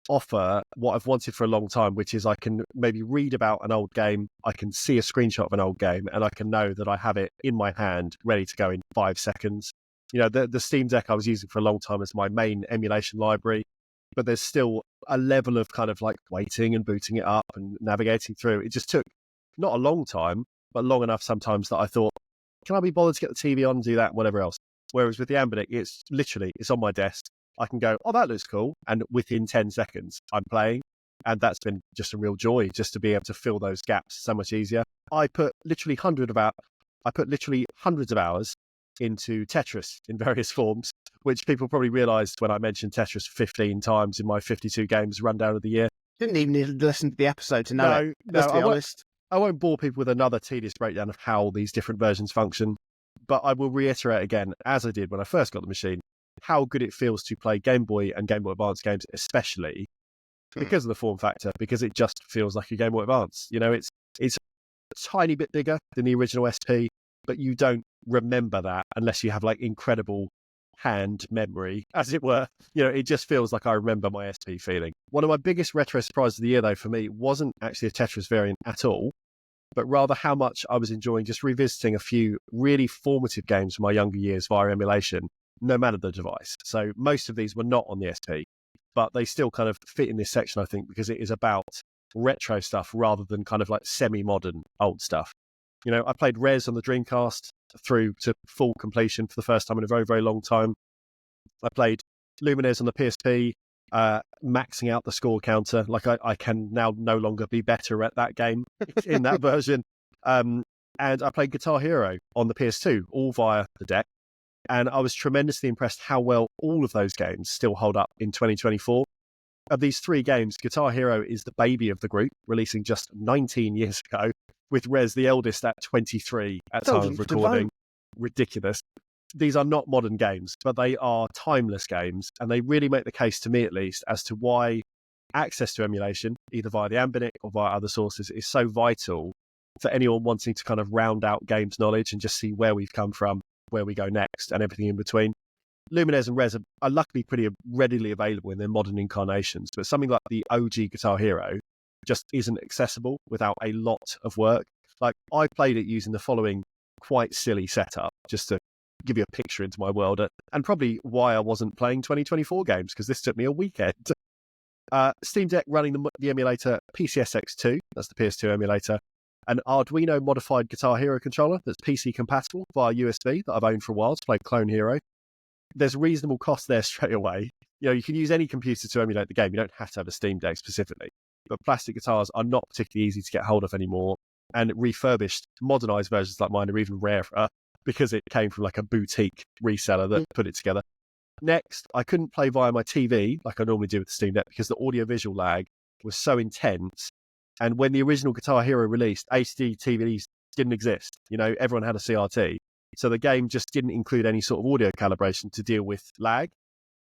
offer what I've wanted for a long time, which is I can maybe read about an old game, I can see a screenshot of an old game, and I can know that I have it in my hand, ready to go in 5 seconds. The Steam Deck I was using for a long time as my main emulation library, but there's still a level of kind of like waiting and booting it up and navigating through. It just took not a long time, but long enough sometimes that I thought, can I be bothered to get the TV on and do that and whatever else? Whereas with the Ambinic, it's on my desk. I can go, oh, that looks cool. And within 10 seconds, I'm playing. And that's been just a real joy just to be able to fill those gaps so much easier. I put literally hundreds of hours into Tetris in various forms, which people probably realised when I mentioned Tetris 15 times in my 52 games rundown of the year. Didn't even need to listen to the episode to know it. Let's be honest. I won't bore people with another tedious breakdown of how these different versions function, but I will reiterate again, as I did when I first got the machine, how good it feels to play Game Boy and Game Boy Advance games, especially because of the form factor, because it just feels like a Game Boy Advance. It's a tiny bit bigger than the original SP, but you don't remember that unless you have like incredible hand memory, as it were. It just feels like I remember my SP feeling. One of my biggest retro surprises of the year, though, for me, wasn't actually a Tetris variant at all, but rather how much I was enjoying just revisiting a few really formative games from my younger years via emulation, no matter the device. So most of these were not on the SP, but they still kind of fit in this section, I think, because it is about retro stuff rather than kind of like semi-modern old stuff. I played Rez on the Dreamcast through to full completion for the first time in a very, very long time. I played Lumines on the PSP, maxing out the score counter. Like I can now no longer be better at that game in that version. And I played Guitar Hero on the PS2, all via the deck. And I was tremendously impressed how well all of those games still hold up in 2024. Of these 3 games, Guitar Hero is the baby of the group, releasing just 19 years ago, with Rez, the eldest, at 23 at time of recording. Ridiculous. These are not modern games, but they are timeless games, and they really make the case, to me at least, as to why access to emulation, either via the Ambinic or via other sources, is so vital for anyone wanting to kind of round out games knowledge and just see where we've come from, where we go next, and everything in between. Lumines and Rez are luckily pretty readily available in their modern incarnations, but something like the OG Guitar Hero just isn't accessible without a lot of work. Like, I played it using the following quite silly setup, just to give you a picture into my world, and probably why I wasn't playing 2024 games, because this took me a weekend. Steam Deck running the emulator PCSX2, that's the PS2 emulator, an Arduino modified Guitar Hero controller that's PC compatible via USB that I've owned for a while to play Clone Hero. There's reasonable cost there straight away. You know, you can use any computer to emulate the game. You don't have to have a Steam Deck specifically. But plastic guitars are not particularly easy to get hold of anymore. And refurbished, modernized versions like mine are even rarer because it came from like a boutique reseller that put it together. Next, I couldn't play via my TV like I normally do with the Steam Deck because the audio-visual lag was so intense. And when the original Guitar Hero released, HD TVs didn't exist. You know, everyone had a CRT. So the game just didn't include any sort of audio calibration to deal with lag,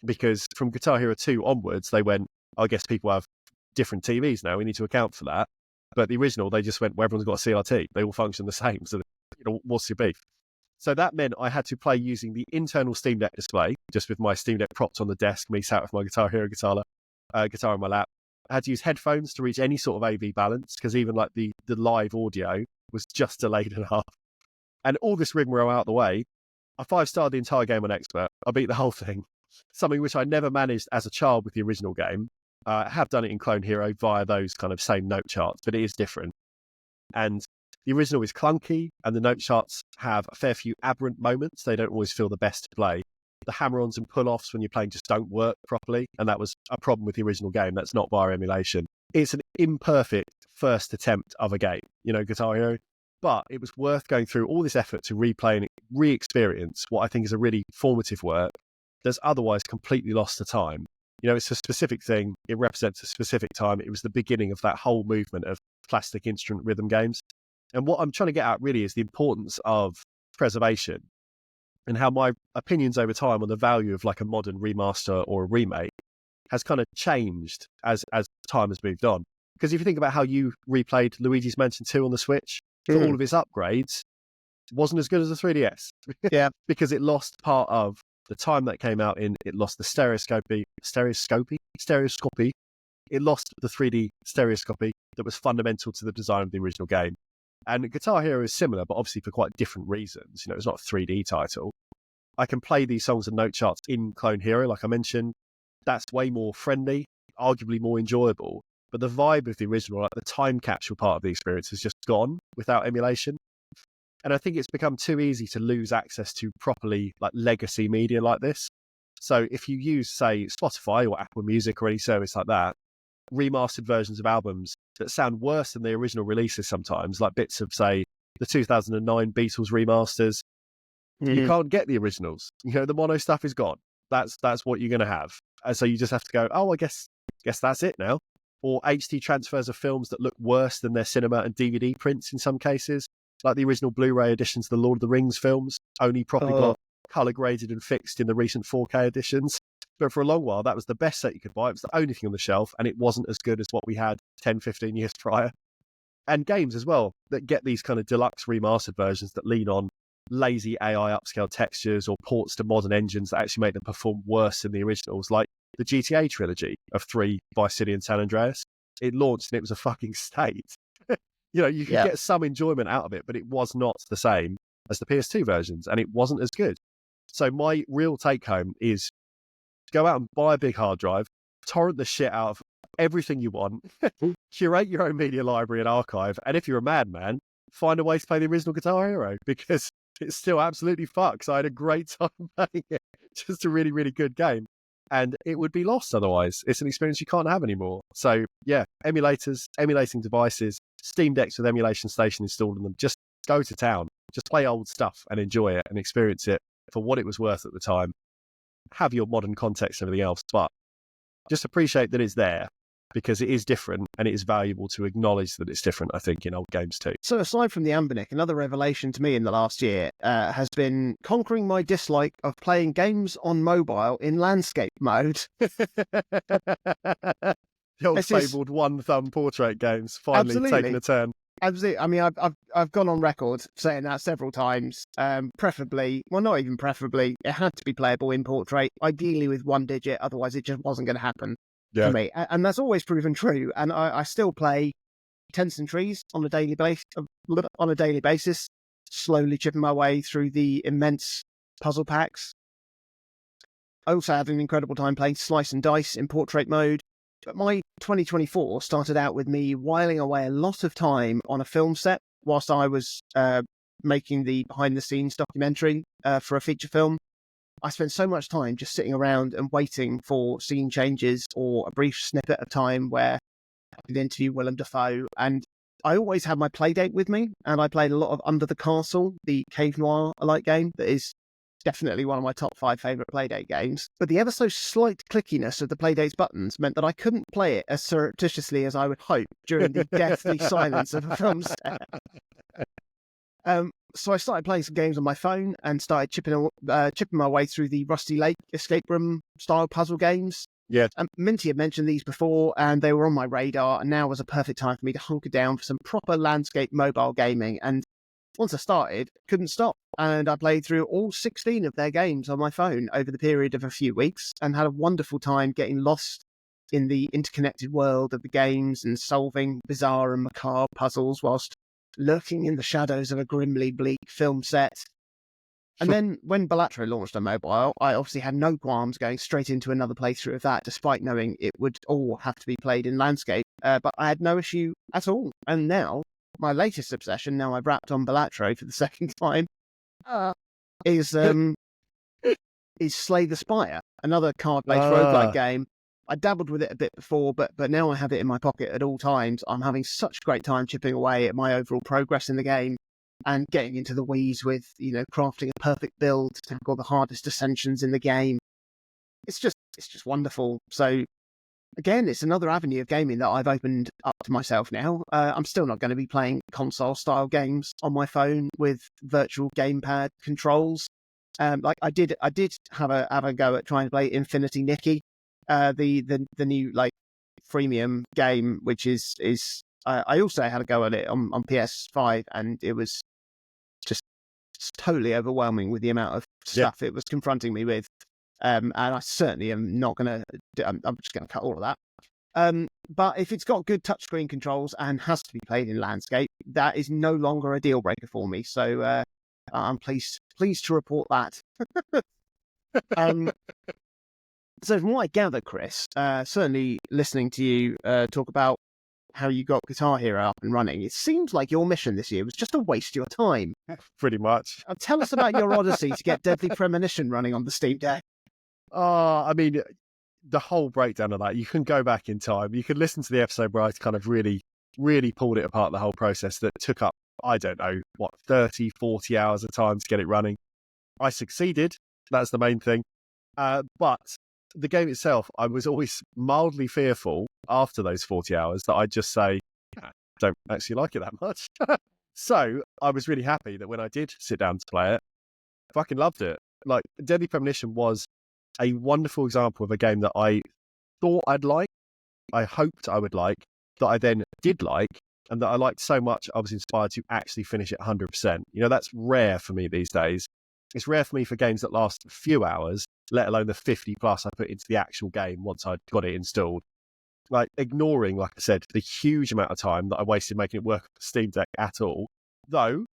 because from Guitar Hero 2 onwards, they went, I guess people have different TVs now, we need to account for that. But the original, they just went, well, everyone's got a CRT. They all function the same. So, you know, what's your beef? So that meant I had to play using the internal Steam Deck display, just with my Steam Deck propped on the desk, me sat with my Guitar Hero guitar in my lap. I had to use headphones to reach any sort of AV balance, because even like the live audio was just delayed enough. And all this rigmarole out of the way, I 5-starred the entire game on Expert. I beat the whole thing, something which I never managed as a child with the original game. I have done it in Clone Hero via those kind of same note charts, but it is different. And the original is clunky, and the note charts have a fair few aberrant moments. They don't always feel the best to play. The hammer-ons and pull-offs when you're playing just don't work properly, and that was a problem with the original game. That's not via emulation. It's an imperfect first attempt of a game, you know, Guitar Hero. But it was worth going through all this effort to replay and re-experience what I think is a really formative work that's otherwise completely lost to time. You know, it's a specific thing. It represents a specific time. It was the beginning of that whole movement of plastic instrument rhythm games. And what I'm trying to get at really is the importance of preservation, and how my opinions over time on the value of like a modern remaster or a remake has kind of changed as time has moved on. Because if you think about how you replayed Luigi's Mansion 2 on the Switch, for all of its upgrades, wasn't as good as the 3DS. Yeah. Because it lost part of the time that came out in, it lost the stereoscopy. It lost the 3D stereoscopy that was fundamental to the design of the original game. And Guitar Hero is similar, but obviously for quite different reasons. You know, it's not a 3D title. I can play these songs and note charts in Clone Hero, like I mentioned. That's way more friendly, arguably more enjoyable. But the vibe of the original, like the time capsule part of the experience, is just gone without emulation. And I think it's become too easy to lose access to properly like legacy media like this. So if you use, say, Spotify or Apple Music or any service like that, remastered versions of albums that sound worse than the original releases sometimes, like bits of, say, the 2009 Beatles remasters, you can't get the originals. You know, the mono stuff is gone. That's what you're going to have. And so you just have to go, oh, I guess that's it now. Or HD transfers of films that look worse than their cinema and DVD prints in some cases, like the original Blu-ray editions of the Lord of the Rings films, only properly got colour graded and fixed in the recent 4K editions. But for a long while, that was the best set you could buy. It was the only thing on the shelf, and it wasn't as good as what we had 10, 15 years prior. And games as well that get these kind of deluxe remastered versions that lean on lazy AI upscale textures or ports to modern engines that actually make them perform worse than the originals, like the GTA trilogy of 3, Vice City and San Andreas. It launched and it was a fucking state. You know, you could get some enjoyment out of it, but it was not the same as the PS2 versions, and it wasn't as good. So my real take home is go out and buy a big hard drive, torrent the shit out of everything you want, curate your own media library and archive, and if you're a madman, find a way to play the original Guitar Hero, because it still absolutely fucks. I had a great time playing it. just a really, really good game. And it would be lost otherwise. It's an experience you can't have anymore. So yeah, emulators, emulating devices, Steam Decks with emulation station installed in them, just go to town. Just play old stuff and enjoy it and experience it for what it was worth at the time. Have your modern context and everything else, but just appreciate that it's there, because it is different and it is valuable to acknowledge that it's different, I think, in old games too. So aside from the Ambernick, another revelation to me in the last year has been conquering my dislike of playing games on mobile in landscape mode. The old fabled one-thumb portrait games finally taking a turn. Absolutely. I mean, I've gone on record saying that several times. Preferably, well, not even preferably, it had to be playable in portrait, ideally with one digit, otherwise it just wasn't going to happen for me. And that's always proven true. And I still play Tents and Trees on a daily basis, slowly chipping my way through the immense puzzle packs. I also had an incredible time playing Slice and Dice in portrait mode. But my 2024 started out with me whiling away a lot of time on a film set whilst I was making the behind-the-scenes documentary for a feature film. I spent so much time just sitting around and waiting for scene changes or a brief snippet of time where I could interview Willem Dafoe. And I always had my Playdate with me, and I played a lot of Under the Castle, the Cave Noir-alike game that is definitely one of my top 5 favourite Playdate games. But the ever so slight clickiness of the Playdate's buttons meant that I couldn't play it as surreptitiously as I would hope during the deathly silence of a film set. So I started playing some games on my phone and started chipping my way through the Rusty Lake escape room style puzzle games. Yeah. Minty had mentioned these before, and they were on my radar, and now was a perfect time for me to hunker down for some proper landscape mobile gaming. And once I started, couldn't stop. And I played through all 16 of their games on my phone over the period of a few weeks and had a wonderful time getting lost in the interconnected world of the games and solving bizarre and macabre puzzles whilst lurking in the shadows of a grimly bleak film set. And then when Balatro launched on mobile, I obviously had no qualms going straight into another playthrough of that, despite knowing it would all have to be played in landscape. But I had no issue at all. And now, my latest obsession, now I've wrapped on Balatro for the second time, is Slay the Spire, another card-based roguelike game. I dabbled with it a bit before, but now I have it in my pocket at all times. I'm having such a great time chipping away at my overall progress in the game and getting into the weeds with, crafting a perfect build to tackle the hardest ascensions in the game. It's just wonderful. So again, it's another avenue of gaming that I've opened up to myself now. I'm still not going to be playing console-style games on my phone with virtual gamepad controls. Like I did have a go at trying to play Infinity Nikki, the new freemium game, which is I also had a go at it on PS5, and it was just totally overwhelming with the amount of stuff it was confronting me with. And I certainly am not going to. I'm just going to cut all of that. But if it's got good touchscreen controls and has to be played in landscape, that is no longer a deal breaker for me. So I'm pleased to report that. So from what I gather, Chris, certainly listening to you talk about how you got Guitar Hero up and running, it seems like your mission this year was just to waste your time. Pretty much. Tell us about your odyssey to get Deadly Premonition running on the Steam Deck. I mean, the whole breakdown of that, you can go back in time. You can listen to the episode where I kind of really, really pulled it apart, the whole process that took up, I don't know, 30, 40 hours of time to get it running. I succeeded. That's the main thing. But the game itself, I was always mildly fearful after those 40 hours that I'd just say, I don't actually like it that much. So I was really happy that when I did sit down to play it, I fucking loved it. Like, Deadly Premonition was a wonderful example of a game that I thought I'd like, I hoped I would like, that I then did like, and that I liked so much I was inspired to actually finish it 100%. That's rare for me these days. It's rare for me for games that last a few hours, let alone the 50 plus I put into the actual game once I'd got it installed. Like, ignoring, like I said, the huge amount of time that I wasted making it work on Steam Deck at all. Though,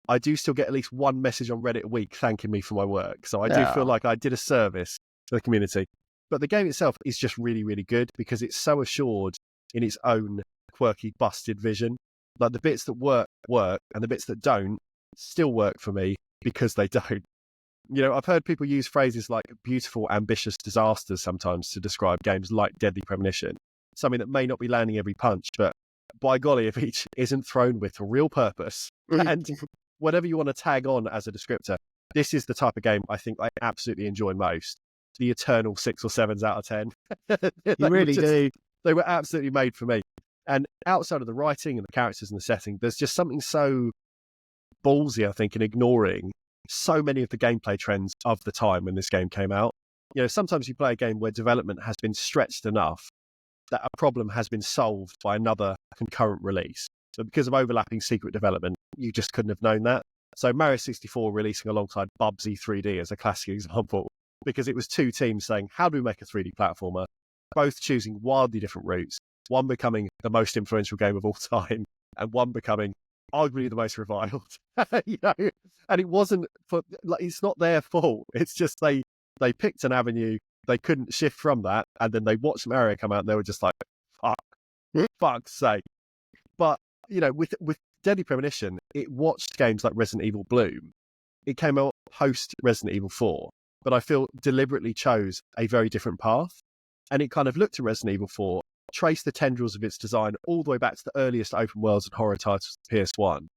I do still get at least one message on Reddit a week thanking me for my work. So I do feel like I did a service to the community. But the game itself is just really, really good because it's so assured in its own quirky, busted vision. Like, the bits that work, and the bits that don't still work for me because they don't. You know, I've heard people use phrases like beautiful, ambitious disasters sometimes to describe games like Deadly Premonition, something that may not be landing every punch, but by golly, if each isn't thrown with a real purpose and whatever you want to tag on as a descriptor, this is the type of game I think I absolutely enjoy most. The eternal 6 or 7s out of 10. You really do. They were absolutely made for me. And outside of the writing and the characters and the setting, there's just something so ballsy, I think, in ignoring so many of the gameplay trends of the time when this game came out. You know, sometimes you play a game where development has been stretched enough that a problem has been solved by another concurrent release. So because of overlapping secret development, you just couldn't have known that. So Mario 64 releasing alongside Bubsy 3D as a classic example, because it was two teams saying, how do we make a 3D platformer? Both choosing wildly different routes, one becoming the most influential game of all time, and one becoming arguably the most reviled. You know? And it wasn't for, like, it's not their fault. It's just they picked an avenue, they couldn't shift from that, and then they watched Mario come out and they were just like, fuck's sake. But, you know, with Deadly Premonition, it watched games like Resident Evil Bloom. It came out post Resident Evil 4, but I feel deliberately chose a very different path. And it kind of looked at Resident Evil 4, traced the tendrils of its design all the way back to the earliest open worlds and horror titles of PS1,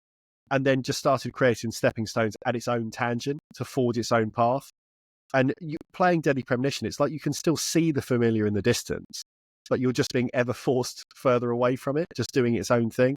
and then just started creating stepping stones at its own tangent to forge its own path. And playing Deadly Premonition, it's like you can still see the familiar in the distance, but you're just being ever forced further away from it, just doing its own thing.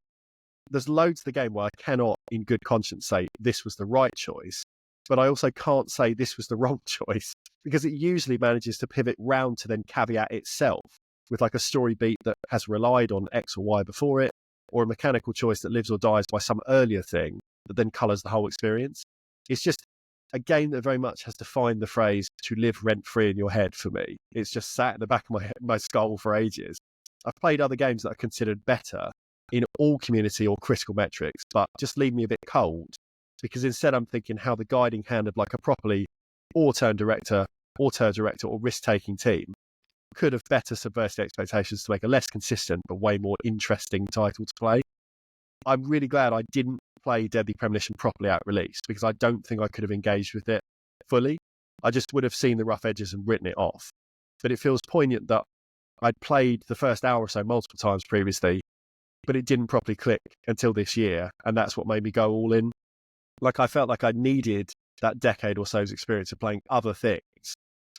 There's loads of the game where I cannot, in good conscience, say this was the right choice, but I also can't say this was the wrong choice, because it usually manages to pivot round to then caveat itself with like a story beat that has relied on X or Y before it, or a mechanical choice that lives or dies by some earlier thing that then colours the whole experience. It's just a game that very much has defined the phrase to live rent-free in your head for me. It's just sat in the back of my skull for ages. I've played other games that are considered better in all community or critical metrics, but just leave me a bit cold, because instead I'm thinking how the guiding hand of like a properly auteur director or risk-taking team could have better subverted expectations to make a less consistent but way more interesting title to play. I'm really glad I didn't play Deadly Premonition properly at release, because I don't think I could have engaged with it fully. I just would have seen the rough edges and written it off. But it feels poignant that I'd played the first hour or so multiple times previously, but it didn't properly click until this year, and that's what made me go all in. Like, I felt like I needed that decade or so's experience of playing other things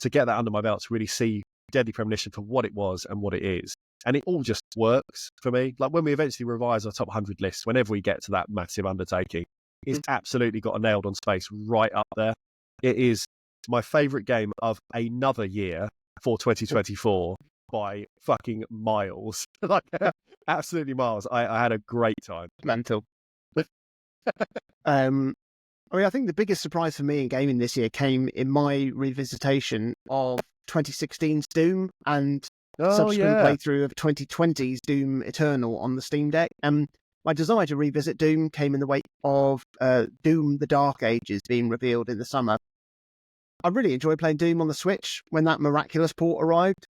to get that under my belt, to really see Deadly Premonition for what it was and what it is. And it all just works for me. Like, when we eventually revise our top 100 lists, whenever we get to that massive undertaking, it's absolutely got a nailed on space right up there. It is my favourite game of another year for 2024 by fucking miles. Like, absolutely miles. I had a great time. Mental. I mean, I think the biggest surprise for me in gaming this year came in my revisitation of 2016's Doom and subsequent playthrough of 2020's Doom Eternal on the Steam Deck. My desire to revisit Doom came in the wake of Doom: The Dark Ages being revealed in the summer. I really enjoyed playing Doom on the Switch when that miraculous port arrived,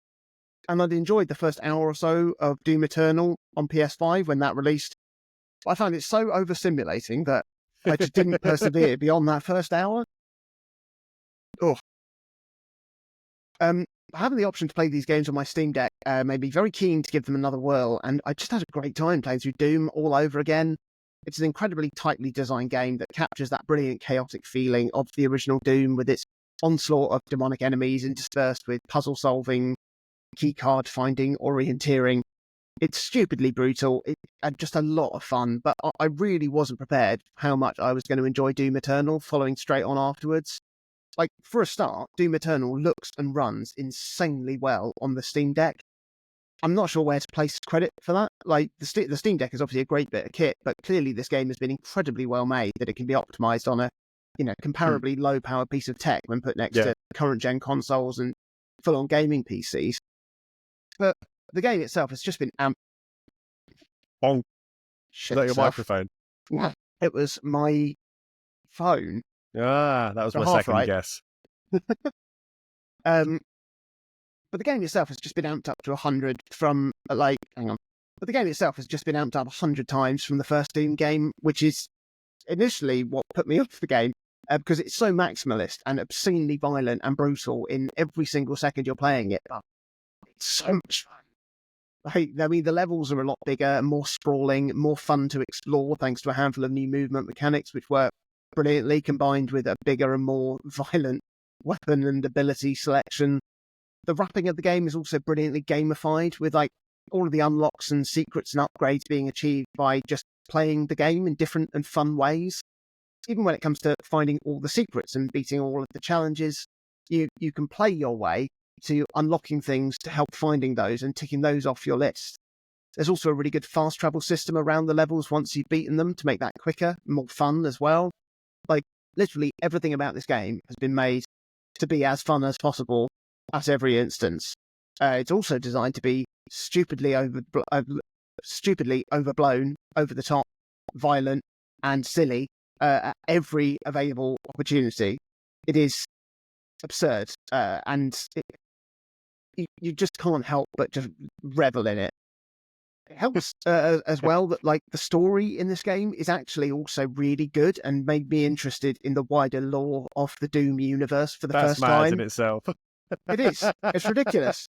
and I'd enjoyed the first hour or so of Doom Eternal on PS5 when that released. I found it so overstimulating that I just didn't persevere beyond that first hour. Having the option to play these games on my Steam Deck made me very keen to give them another whirl, and I just had a great time playing through Doom all over again. It's an incredibly tightly designed game that captures that brilliant chaotic feeling of the original Doom, with its onslaught of demonic enemies interspersed with puzzle solving, keycard finding, orienteering. It's stupidly brutal. It had just a lot of fun, but I really wasn't prepared for how much I was going to enjoy Doom Eternal following straight on afterwards. Like, for a start, Doom Eternal looks and runs insanely well on the Steam Deck. I'm not sure where to place credit for that. Like, the Steam Deck is obviously a great bit of kit, but clearly this game has been incredibly well made, that it can be optimized on a, comparably low-powered piece of tech when put next to current-gen consoles and full-on gaming PCs. But the game itself has just been Bonk. Shit, is that your microphone? Yeah, it was my phone. Ah, that was my second guess. But the game itself has just been amped up to 100 from, But the game itself has just been amped up 100 times from the first Doom game, which is initially what put me off the game. because it's so maximalist and obscenely violent and brutal in every single second you're playing it. But it's so much fun. I mean, the levels are a lot bigger, more sprawling, more fun to explore thanks to a handful of new movement mechanics, which work brilliantly, combined with a bigger and more violent weapon and ability selection. The wrapping of the game is also brilliantly gamified, with like all of the unlocks and secrets and upgrades being achieved by just playing the game in different and fun ways. Even when it comes to finding all the secrets and beating all of the challenges, you can play your way to unlocking things to help finding those and ticking those off your list. There's also a really good fast travel system around the levels once you've beaten them to make that quicker, more fun as well. Like, literally everything about this game has been made to be as fun as possible at every instance. It's also designed to be stupidly overblown, over the top, violent, and silly at every available opportunity. It is absurd, and you just can't help but just revel in it. It helps as well that like the story in this game is actually also really good and made me interested in the wider lore of the Doom universe for the That's first mad time. in itself. It is. It's ridiculous.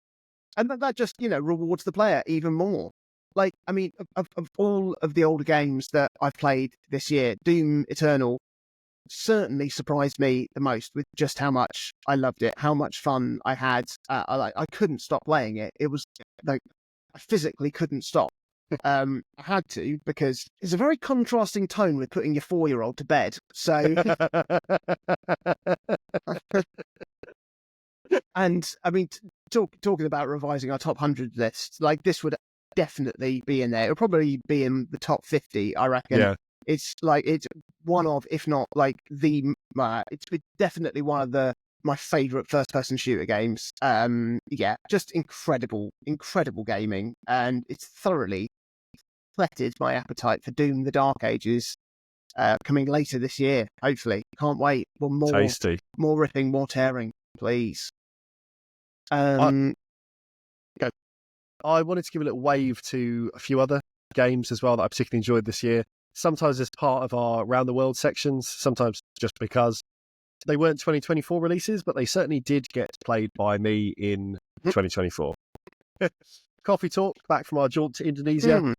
And that just, rewards the player even more. Like, I mean, of all of the older games that I've played this year, Doom Eternal certainly surprised me the most with just how much I loved it, how much fun I had. I couldn't stop playing it. It was like, I physically couldn't stop. I had to, because it's a very contrasting tone with putting your 4-year-old to bed. So, and I mean, talking about revising our top 100 list, like this would definitely be in there. It'll probably be in the top 50, I reckon. Yeah. It's one of, if not like it's definitely one of my favorite first-person shooter games. Yeah, just incredible gaming, and it's thoroughly whetted my appetite for Doom: The Dark Ages, coming later this year. Hopefully, can't wait. Well, Tasty. more ripping, more tearing, please. I Go. I wanted to give a little wave to a few other games as well that I particularly enjoyed this year. Sometimes as part of our Round the World sections, sometimes just because they weren't 2024 releases, but they certainly did get played by me in 2024. Coffee Talk, back from our jaunt to Indonesia.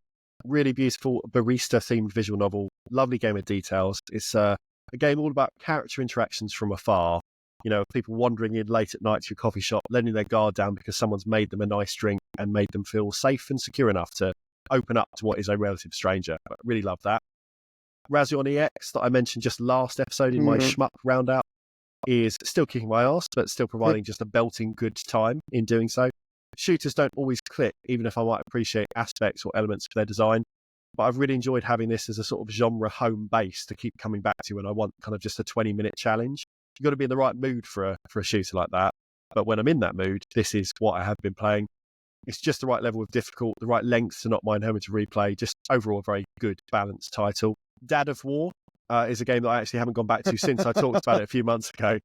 Really beautiful barista-themed visual novel. Lovely game of details. It's a game all about character interactions from afar. People wandering in late at night to your coffee shop, letting their guard down because someone's made them a nice drink and made them feel safe and secure enough to open up to what is a relative stranger. I really love that. Razion EX, that I mentioned just last episode in my Schmuck Roundout, is still kicking my ass, but still providing just a belting good time in doing so. Shooters don't always click, even if I might appreciate aspects or elements of their design. But I've really enjoyed having this as a sort of genre home base to keep coming back to when I want kind of just a 20-minute challenge. You've got to be in the right mood for a shooter like that. But when I'm in that mood, this is what I have been playing. It's just the right level of difficult, the right length to not mind having to replay. Just overall a very good, balanced title. Dad of War is a game that I actually haven't gone back to since I talked about it a few months ago.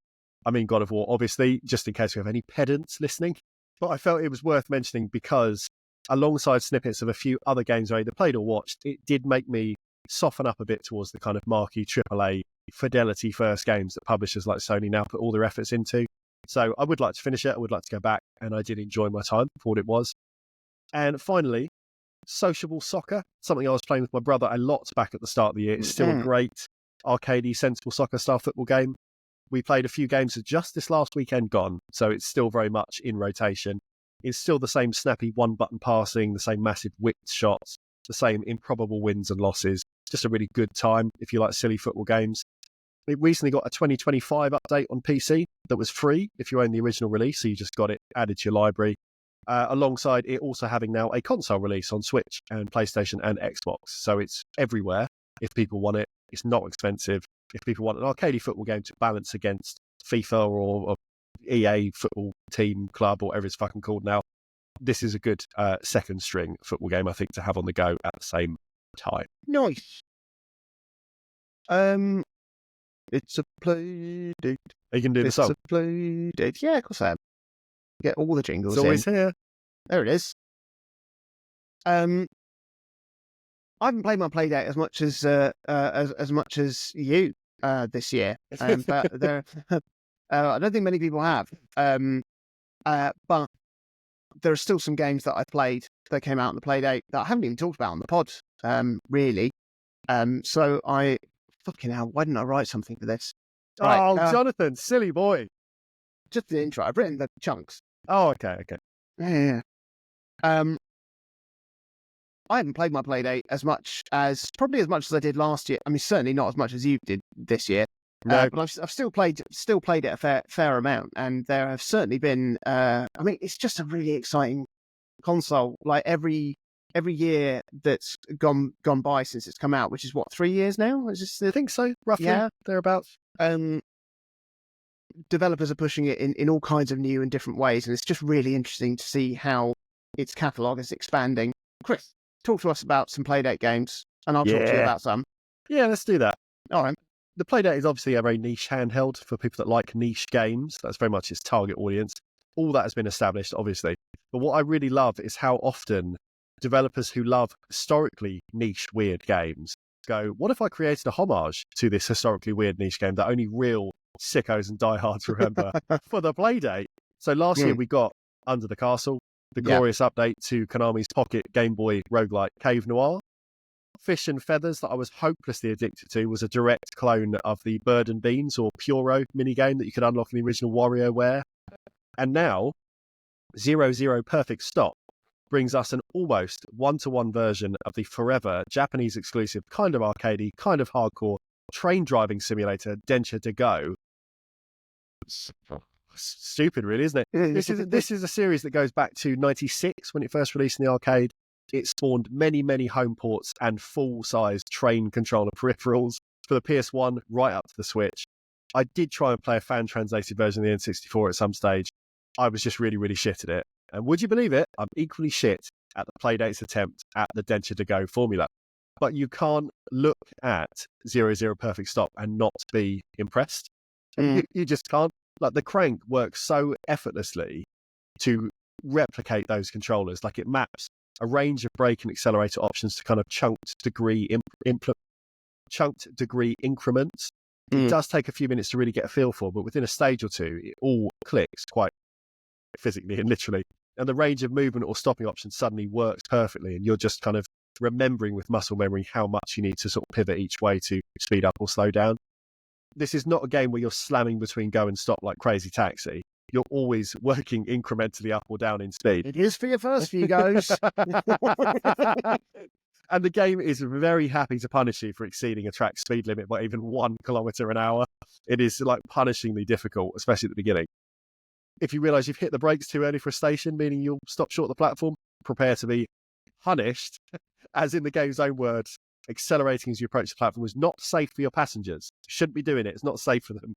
I mean, God of War, obviously, just in case we have any pedants listening. But I felt it was worth mentioning because alongside snippets of a few other games I either played or watched, it did make me soften up a bit towards the kind of marquee AAA fidelity first games that publishers like Sony now put all their efforts into. So I would like to finish it. I would like to go back, and I did enjoy my time for what it was. And finally, Sociable Soccer, something I was playing with my brother a lot back at the start of the year. It's still a great arcadey, sensible soccer style football game. We played a few games just this last weekend gone, so it's still very much in rotation. It's still the same snappy one-button passing, the same massive whipped shots, the same improbable wins and losses. Just a really good time if you like silly football games. It recently got a 2025 update on PC that was free if you own the original release, so you just got it added to your library. Alongside it also having now a console release on Switch and PlayStation and Xbox. So it's everywhere if people want it. It's not expensive. If people want an arcadey football game to balance against FIFA or EA football team, club, or whatever it's fucking called now, this is a good second string football game, I think, to have on the go at the same time. Nice. It's a play date. Are you going to do the song? It's a play date. Yeah, of course I am. Get all the jingles It's always here. There it is. I haven't played my Playdate as much as you. this year, but I don't think many people have. But there are still some games that I played that came out on the Playdate that I haven't even talked about on the pod, really. So fucking hell, why didn't I write something for this? Right, Jonathan, silly boy. Just the intro. I've written the chunks. Oh, okay. Yeah. I haven't played my Playdate as much as I did last year. I mean, certainly not as much as you did this year. No. But I've still played it a fair amount, and there have certainly been. I mean, it's just a really exciting console. Like every year that's gone by since it's come out, which is what, 3 years now? Is this I think so, roughly. Yeah, thereabouts. Developers are pushing it in all kinds of new and different ways, and it's just really interesting to see how its catalogue is expanding. Chris, talk to us about some Playdate games, and I'll talk to you about some. Yeah, let's do that. All right. The Playdate is obviously a very niche handheld for people that like niche games. That's very much its target audience. All that has been established, obviously. But what I really love is how often developers who love historically niche, weird games go, what if I created a homage to this historically weird niche game that only real sickos and diehards remember for the Playdate? So last year we got Under the Castle, the glorious update to Konami's Pocket Game Boy roguelike Cave Noir. Fish and Feathers, that I was hopelessly addicted to, was a direct clone of the Bird and Beans or Puro minigame that you could unlock in the original WarioWare. And now, 00 Perfect Stop brings us an almost one-to-one version of the forever Japanese exclusive, kind of arcadey, kind of hardcore train driving simulator, Densha to Go. Stupid, really, isn't it? This is a series that goes back to 96 when it first released in the arcade. It spawned many, many home ports and full-sized train controller peripherals for the PS1 right up to the Switch. I did try and play a fan-translated version of the N64 at some stage. I was just really, really shit at it. And would you believe it? I'm equally shit at the Playdate's attempt at the Densha to Go formula. But you can't look at 00 Perfect Stop and not be impressed. You just can't. Like, the crank works so effortlessly to replicate those controllers. Like, it maps a range of brake and accelerator options to kind of chunked degree increments. It does take a few minutes to really get a feel for, but within a stage or two, it all clicks quite physically and literally. And the range of movement or stopping options suddenly works perfectly, and you're just kind of remembering with muscle memory how much you need to sort of pivot each way to speed up or slow down. This is not a game where you're slamming between go and stop like Crazy Taxi. You're always working incrementally up or down in speed. It is for your first few goes. And the game is very happy to punish you for exceeding a track speed limit by even 1 kilometre an hour. It is like punishingly difficult, especially at the beginning. If you realise you've hit the brakes too early for a station, meaning you'll stop short of the platform, prepare to be punished. As in the game's own words, accelerating as you approach the platform is not safe for your passengers. You shouldn't be doing it. It's not safe for them.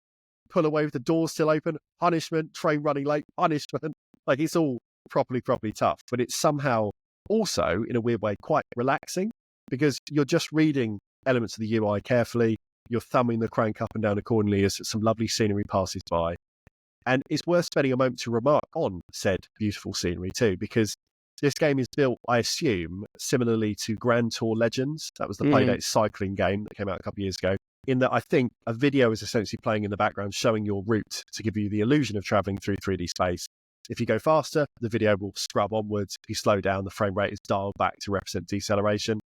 Pull away with the doors still open, punishment. Train running late, punishment. Like, it's all properly tough. But it's somehow also, in a weird way, quite relaxing, because you're just reading elements of the UI carefully. You're thumbing the crank up and down accordingly as some lovely scenery passes by. And it's worth spending a moment to remark on said beautiful scenery too, because this game is built, I assume, similarly to Grand Tour Legends. That was the Playdate cycling game that came out a couple of years ago, in that I think a video is essentially playing in the background, showing your route to give you the illusion of traveling through 3D space. If you go faster, the video will scrub onwards. If you slow down, the frame rate is dialed back to represent deceleration.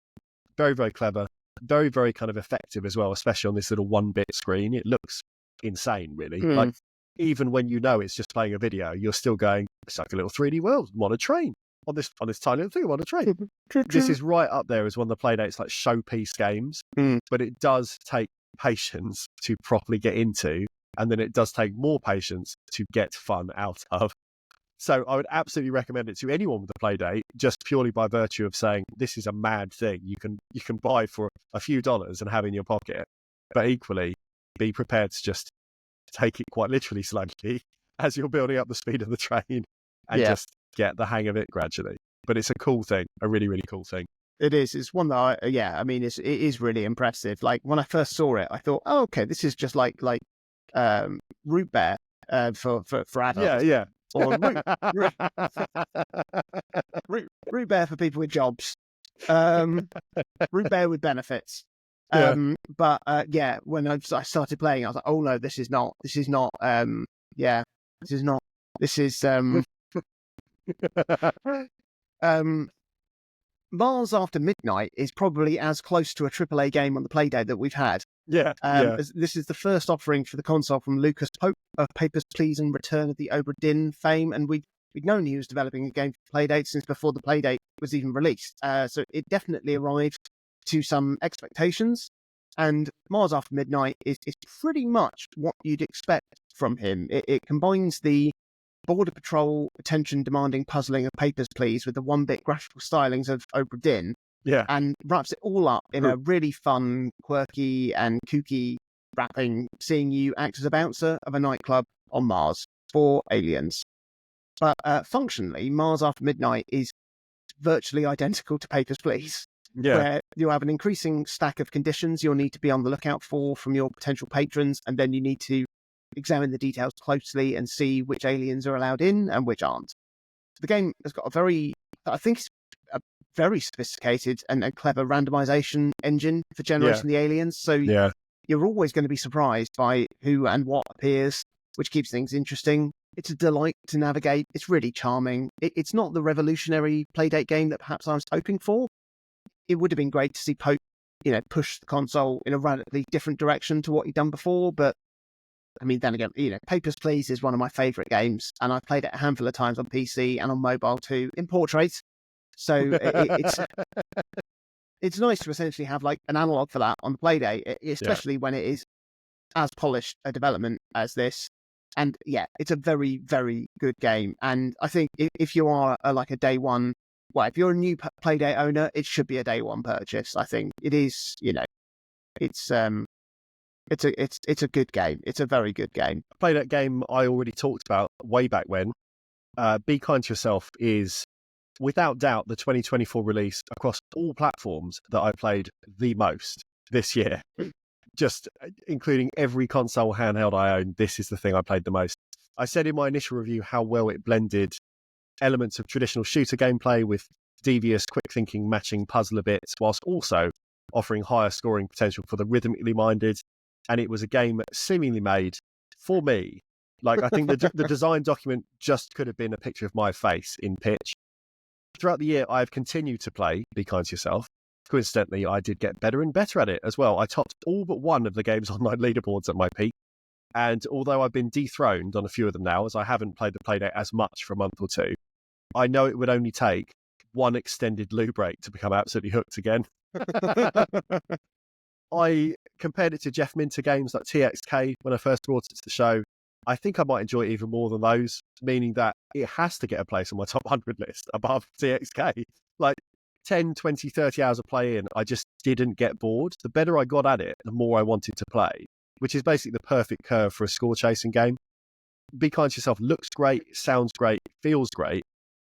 Very, very clever. Very, very kind of effective as well, especially on this little 1-bit screen. It looks insane, really. Like, even when you know it's just playing a video, you're still going, it's like a little 3D world. I'm on a train. On this tiny little thing, I'm on a train. This is right up there as one of the Playdate's like showpiece games, but it does take patience to properly get into, and then it does take more patience to get fun out of. So I would absolutely recommend it to anyone with a Playdate, just purely by virtue of saying this is a mad thing you can buy for a few dollars and have in your pocket. But equally, be prepared to just take it quite literally slowly as you're building up the speed of the train, and just get the hang of it gradually. But it's a cool thing, a really, really cool thing. It is. It's one that it is really impressive. Like, when I first saw it, I thought, oh, okay, this is just like Root Bear for adults. Yeah. Or Root Bear for people with jobs. Root Bear with benefits. Yeah. But yeah, when I started playing, I was like, oh no, this is not. This is Mars After Midnight is probably as close to a AAA game on the Playdate that we've had. Yeah. As this is the first offering for the console from Lucas Pope of Papers, Please and Return of the Obra Dinn fame, and we'd known he was developing a game for Playdate since before the Playdate was even released. So it definitely arrived to some expectations, and Mars After Midnight is pretty much what you'd expect from him. It combines the border patrol attention-demanding puzzling of Papers, Please with the one-bit graphical stylings of Obra Dinn, Yeah. and wraps it all up in a really fun, quirky and kooky wrapping, seeing you act as a bouncer of a nightclub on Mars for aliens. But functionally, Mars After Midnight is virtually identical to Papers, Please, where you'll have an increasing stack of conditions you'll need to be on the lookout for from your potential patrons, and then you need to examine the details closely and see which aliens are allowed in and which aren't. The game has got I think it's a very sophisticated and clever randomization engine for generating the aliens. So you're always going to be surprised by who and what appears, which keeps things interesting. It's a delight to navigate. It's really charming. It's not the revolutionary Playdate game that perhaps I was hoping for. It would have been great to see Pope, push the console in a radically different direction to what he'd done before, but I mean, then again, Papers, Please is one of my favourite games, and I've played it a handful of times on PC and on mobile too, in portrait. So it's nice to essentially have like an analog for that on the Playdate, especially when it is as polished a development as this. And yeah, it's a very, very good game. And I think if you are like a day one, if you're a new Playdate owner, it should be a day one purchase. I think it is. It's a good game. It's a very good game. I played that game I already talked about way back when. Be Kind to Yourself is, without doubt, the 2024 release across all platforms that I played the most this year. Just including every console handheld I own, this is the thing I played the most. I said in my initial review how well it blended elements of traditional shooter gameplay with devious, quick-thinking, matching puzzler bits, whilst also offering higher scoring potential for the rhythmically minded. And it was a game seemingly made for me. Like, I think the design document just could have been a picture of my face in pitch. Throughout the year, I've continued to play Be Kind to Yourself. Coincidentally, I did get better and better at it as well. I topped all but one of the game's online leaderboards at my peak. And although I've been dethroned on a few of them now, as I haven't played the Playdate as much for a month or two, I know it would only take one extended loo break to become absolutely hooked again. I compared it to Jeff Minter games like TXK when I first brought it to the show. I think I might enjoy it even more than those, meaning that it has to get a place on my top 100 list above TXK. Like 10, 20, 30 hours of play in, I just didn't get bored. The better I got at it, the more I wanted to play, which is basically the perfect curve for a score chasing game. Be Kind to Yourself looks great, sounds great, feels great,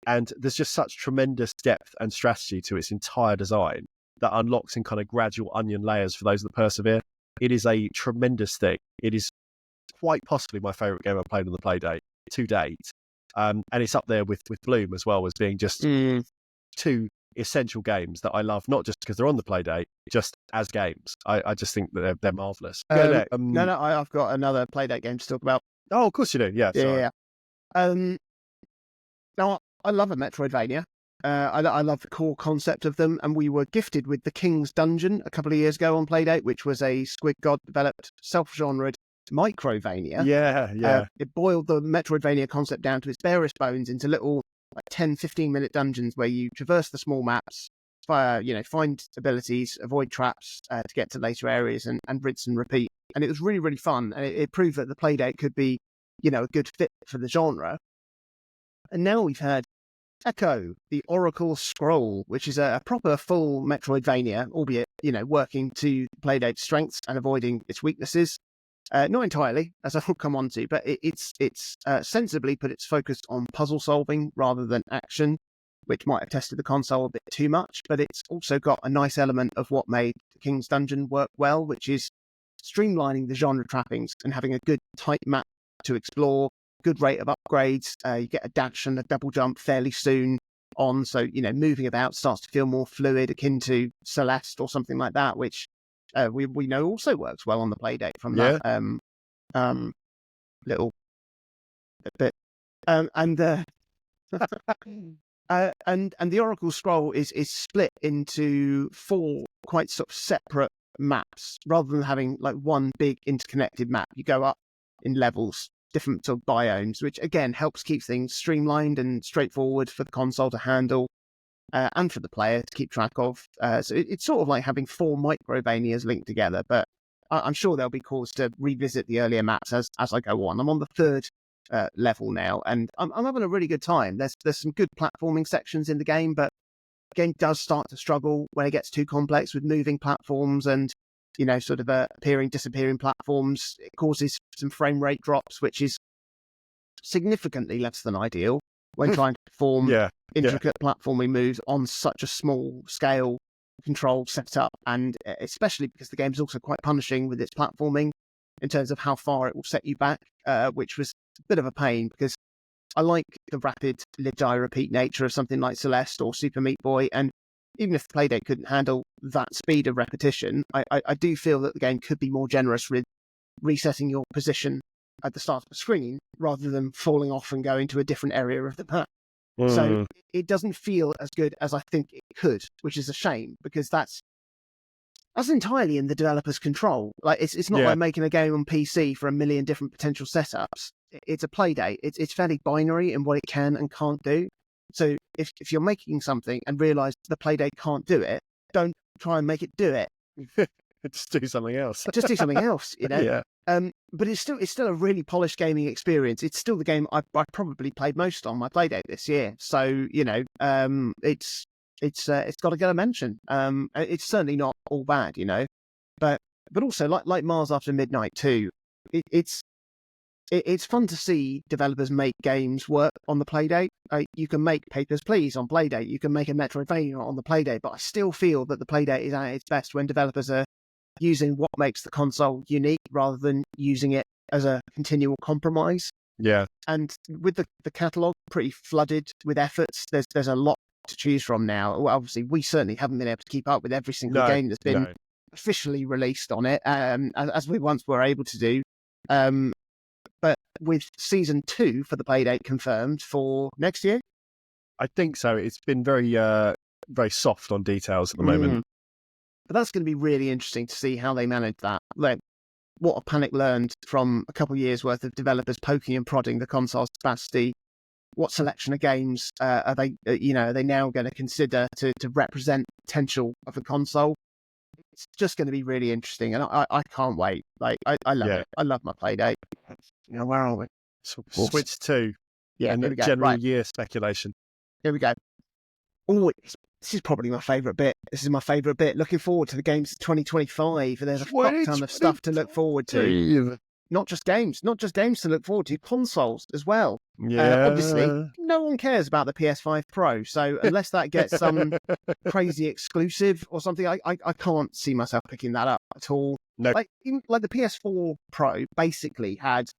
and there's just such tremendous depth and strategy to its entire design that unlocks in kind of gradual onion layers for those that persevere. It is a tremendous thing. It is quite possibly my favourite game I've played on the Playdate to date. And it's up there with Bloom as well as being just two essential games that I love, not just because they're on the Playdate, just as games. I just think that they're marvellous. No, I've got another Playdate game to talk about. Oh, of course you do. Yeah, sorry. Yeah. Now, I love a Metroidvania. I love the core concept of them, and we were gifted with The King's Dungeon a couple of years ago on Playdate, which was a Squid God-developed, self-genred Microvania. Yeah. It boiled the Metroidvania concept down to its barest bones into little 10, 15-minute dungeons where you traverse the small maps, find abilities, avoid traps to get to later areas, and rinse and repeat. And it was really, really fun, and it proved that the Playdate could be, a good fit for the genre. And now we've had Echo, the Oracle Scroll, which is a proper full Metroidvania, albeit, working to Playdate's strengths and avoiding its weaknesses. Not entirely, as I'll come on to, but it's sensibly put its focus on puzzle solving rather than action, which might have tested the console a bit too much, but it's also got a nice element of what made The King's Dungeon work well, which is streamlining the genre trappings and having a good tight map to explore, good rate of upgrades. You get a dash and a double jump fairly soon on, so moving about starts to feel more fluid, akin to Celeste or something like that, which we know also works well on the Playdate from that little bit. And the Oracle Scroll is split into 4 quite sort of separate maps, rather than having like one big interconnected map. You go up in levels, different sort of biomes, which again helps keep things streamlined and straightforward for the console to handle, and for the player to keep track of. So it's sort of like having 4 Microvanias linked together, but I'm sure there'll be cause to revisit the earlier maps as I go on. I'm on the 3rd level now, and I'm having a really good time. There's some good platforming sections in the game, but the game does start to struggle when it gets too complex with moving platforms and, sort of appearing, disappearing platforms. It causes some frame rate drops, which is significantly less than ideal when trying to perform intricate platforming moves on such a small scale control setup, and especially because the game is also quite punishing with its platforming in terms of how far it will set you back, which was a bit of a pain, because I like the rapid live die repeat nature of something like Celeste or Super Meat Boy, and even if the Playdate couldn't handle that speed of repetition, I do feel that the game could be more generous with resetting your position at the start of the screen rather than falling off and going to a different area of the map. So it doesn't feel as good as I think it could, which is a shame, because that's entirely in the developer's control. Like it's not like making a game on PC for a million different potential setups. It's a Playdate. It's fairly binary in what it can and can't do. So if you're making something and realise the Playdate can't do it, don't try and make it do it. Just do something else. Just do something else, But it's still a really polished gaming experience. It's still the game I probably played most on my Playdate this year. So it's got to get a mention. It's certainly not all bad, but also like Mars After Midnight too. It's fun to see developers make games work on the Playdate. You can make Papers, Please on Playdate. You can make a Metroidvania on the Playdate, but I still feel that the Playdate is at its best when developers are using what makes the console unique rather than using it as a continual compromise. Yeah. And with the catalogue pretty flooded with efforts, there's a lot to choose from now. Well, obviously, we certainly haven't been able to keep up with every single game that's been officially released on it, as we once were able to do. But with Season 2 for the Playdate confirmed for next year? I think so. It's been very, very soft on details at the moment. But that's going to be really interesting to see how they manage that. Like, what a panic learned from a couple of years worth of developers poking and prodding the console's capacity. What selection of games are they now going to consider to represent potential of the console? It's just going to be really interesting, and I can't wait. Like, I love it. I love my Playdate. Where are we? Switch 2. Yeah, and here we go. General year speculation. Here we go. Oh, this is probably my favourite bit. This is my favourite bit. Looking forward to the games of 2025, and there's a fuck ton of stuff to look forward to. Not just games to look forward to, consoles as well. Yeah. Obviously, no one cares about the PS5 Pro, so unless that gets some crazy exclusive or something, I can't see myself picking that up at all. No. Like the PS4 Pro basically had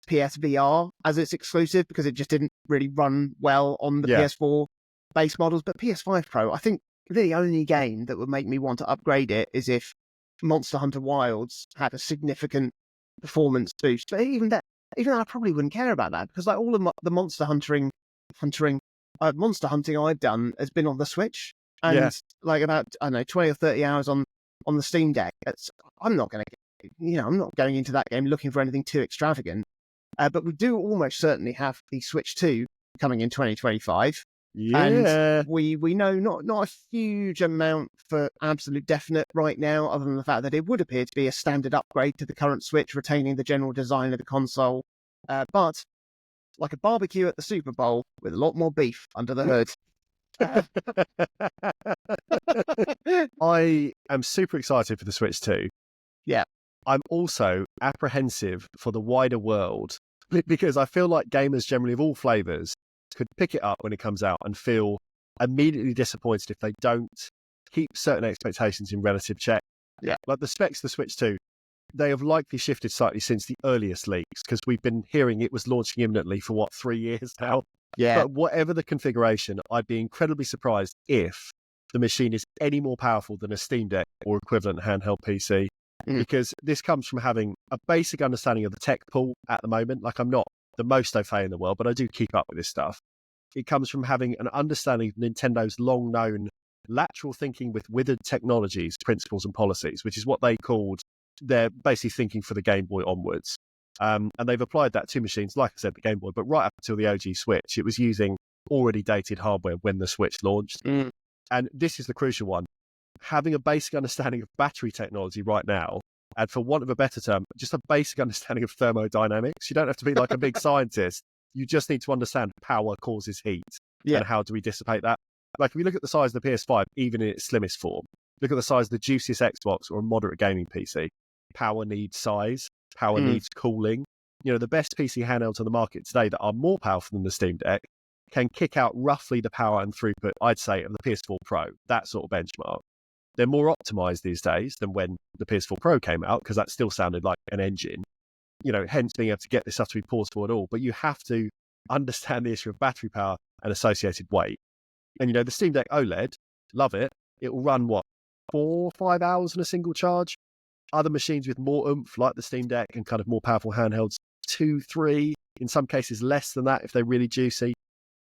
PSVR as its exclusive because it just didn't really run well on the PS4 base models. But PS5 Pro, I think the only game that would make me want to upgrade it is if Monster Hunter Wilds had a significant performance boost. But even that, I probably wouldn't care about that, because like all of the monster hunting I've done has been on the Switch, and like about 20 or 30 hours on the Steam Deck. I'm not going to, I'm not going into that game looking for anything too extravagant. But we do almost certainly have the Switch 2 coming in 2025. Yeah. And we know not a huge amount for absolute definite right now, other than the fact that it would appear to be a standard upgrade to the current Switch, retaining the general design of the console. But like a barbecue at the Super Bowl with a lot more beef under the hood. I am super excited for the Switch 2. Yeah. I'm also apprehensive for the wider world, because I feel like gamers generally of all flavours could pick it up when it comes out and feel immediately disappointed if they don't keep certain expectations in relative check. Yeah. Like the specs of the Switch 2, they have likely shifted slightly since the earliest leaks, because we've been hearing it was launching imminently for 3 years now. Yeah. But whatever the configuration, I'd be incredibly surprised if the machine is any more powerful than a Steam Deck or equivalent handheld PC. because this comes from having a basic understanding of the tech pool at the moment. Like, I'm not the most au fait in the world, but I do keep up with this stuff. It comes from having an understanding of Nintendo's long-known lateral thinking with withered technologies, principles, and policies, which is what they called their basically thinking for the Game Boy onwards. And they've applied that to machines, like I said, the Game Boy, but right up until the OG Switch, it was using already dated hardware when the Switch launched. And this is the crucial one. Having a basic understanding of battery technology right now, and for want of a better term, just a basic understanding of thermodynamics. You don't have to be like a big scientist. You just need to understand power causes heat and how do we dissipate that. Like, if you look at the size of the PS5, even in its slimmest form, look at the size of the juiciest Xbox or a moderate gaming PC. Power needs size. Power needs cooling. You know, the best PC handhelds on the market today that are more powerful than the Steam Deck can kick out roughly the power and throughput, I'd say, of the PS4 Pro, that sort of benchmark. They're more optimized these days than when the PS4 Pro came out, because that still sounded like an engine. You know, hence being able to get this stuff to be portable at all. But you have to understand the issue of battery power and associated weight. And, you know, the Steam Deck OLED, love it. It will run, 4 or 5 hours in a single charge. Other machines with more oomph, like the Steam Deck and kind of more powerful handhelds, 2, 3, in some cases less than that if they're really juicy.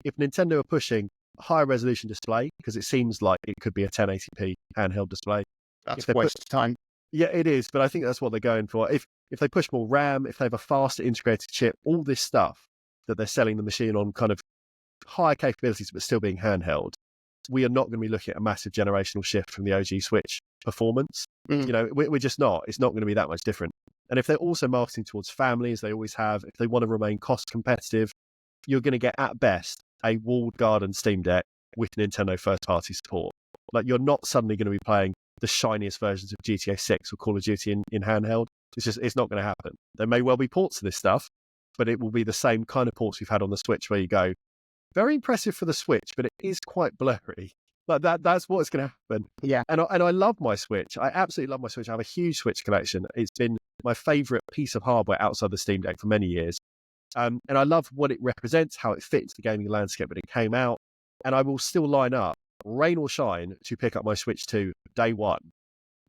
If Nintendo are pushing a higher resolution display, because it seems like it could be a 1080p handheld display. That's a waste of time. Yeah, it is, but I think that's what they're going for. If they push more RAM, if they have a faster integrated chip, all this stuff that they're selling the machine on kind of higher capabilities but still being handheld, we are not going to be looking at a massive generational shift from the OG Switch performance. You know, we're just not. It's not going to be that much different. And if they're also marketing towards families, they always have, if they want to remain cost competitive, you're going to get, at best, a walled garden Steam Deck with Nintendo first-party support. Like, you're not suddenly going to be playing the shiniest versions of GTA 6 or Call of Duty in handheld. It's not going to happen. There may well be ports of this stuff, but it will be the same kind of ports we've had on the Switch, where you go, very impressive for the Switch, but it is quite blurry. Like, that's what's going to happen. Yeah. And I love my Switch. I absolutely love my Switch. I have a huge Switch collection. It's been my favorite piece of hardware outside the Steam Deck for many years. And I love what it represents, how it fits the gaming landscape when it came out. And I will still line up, rain or shine, to pick up my Switch 2 day one.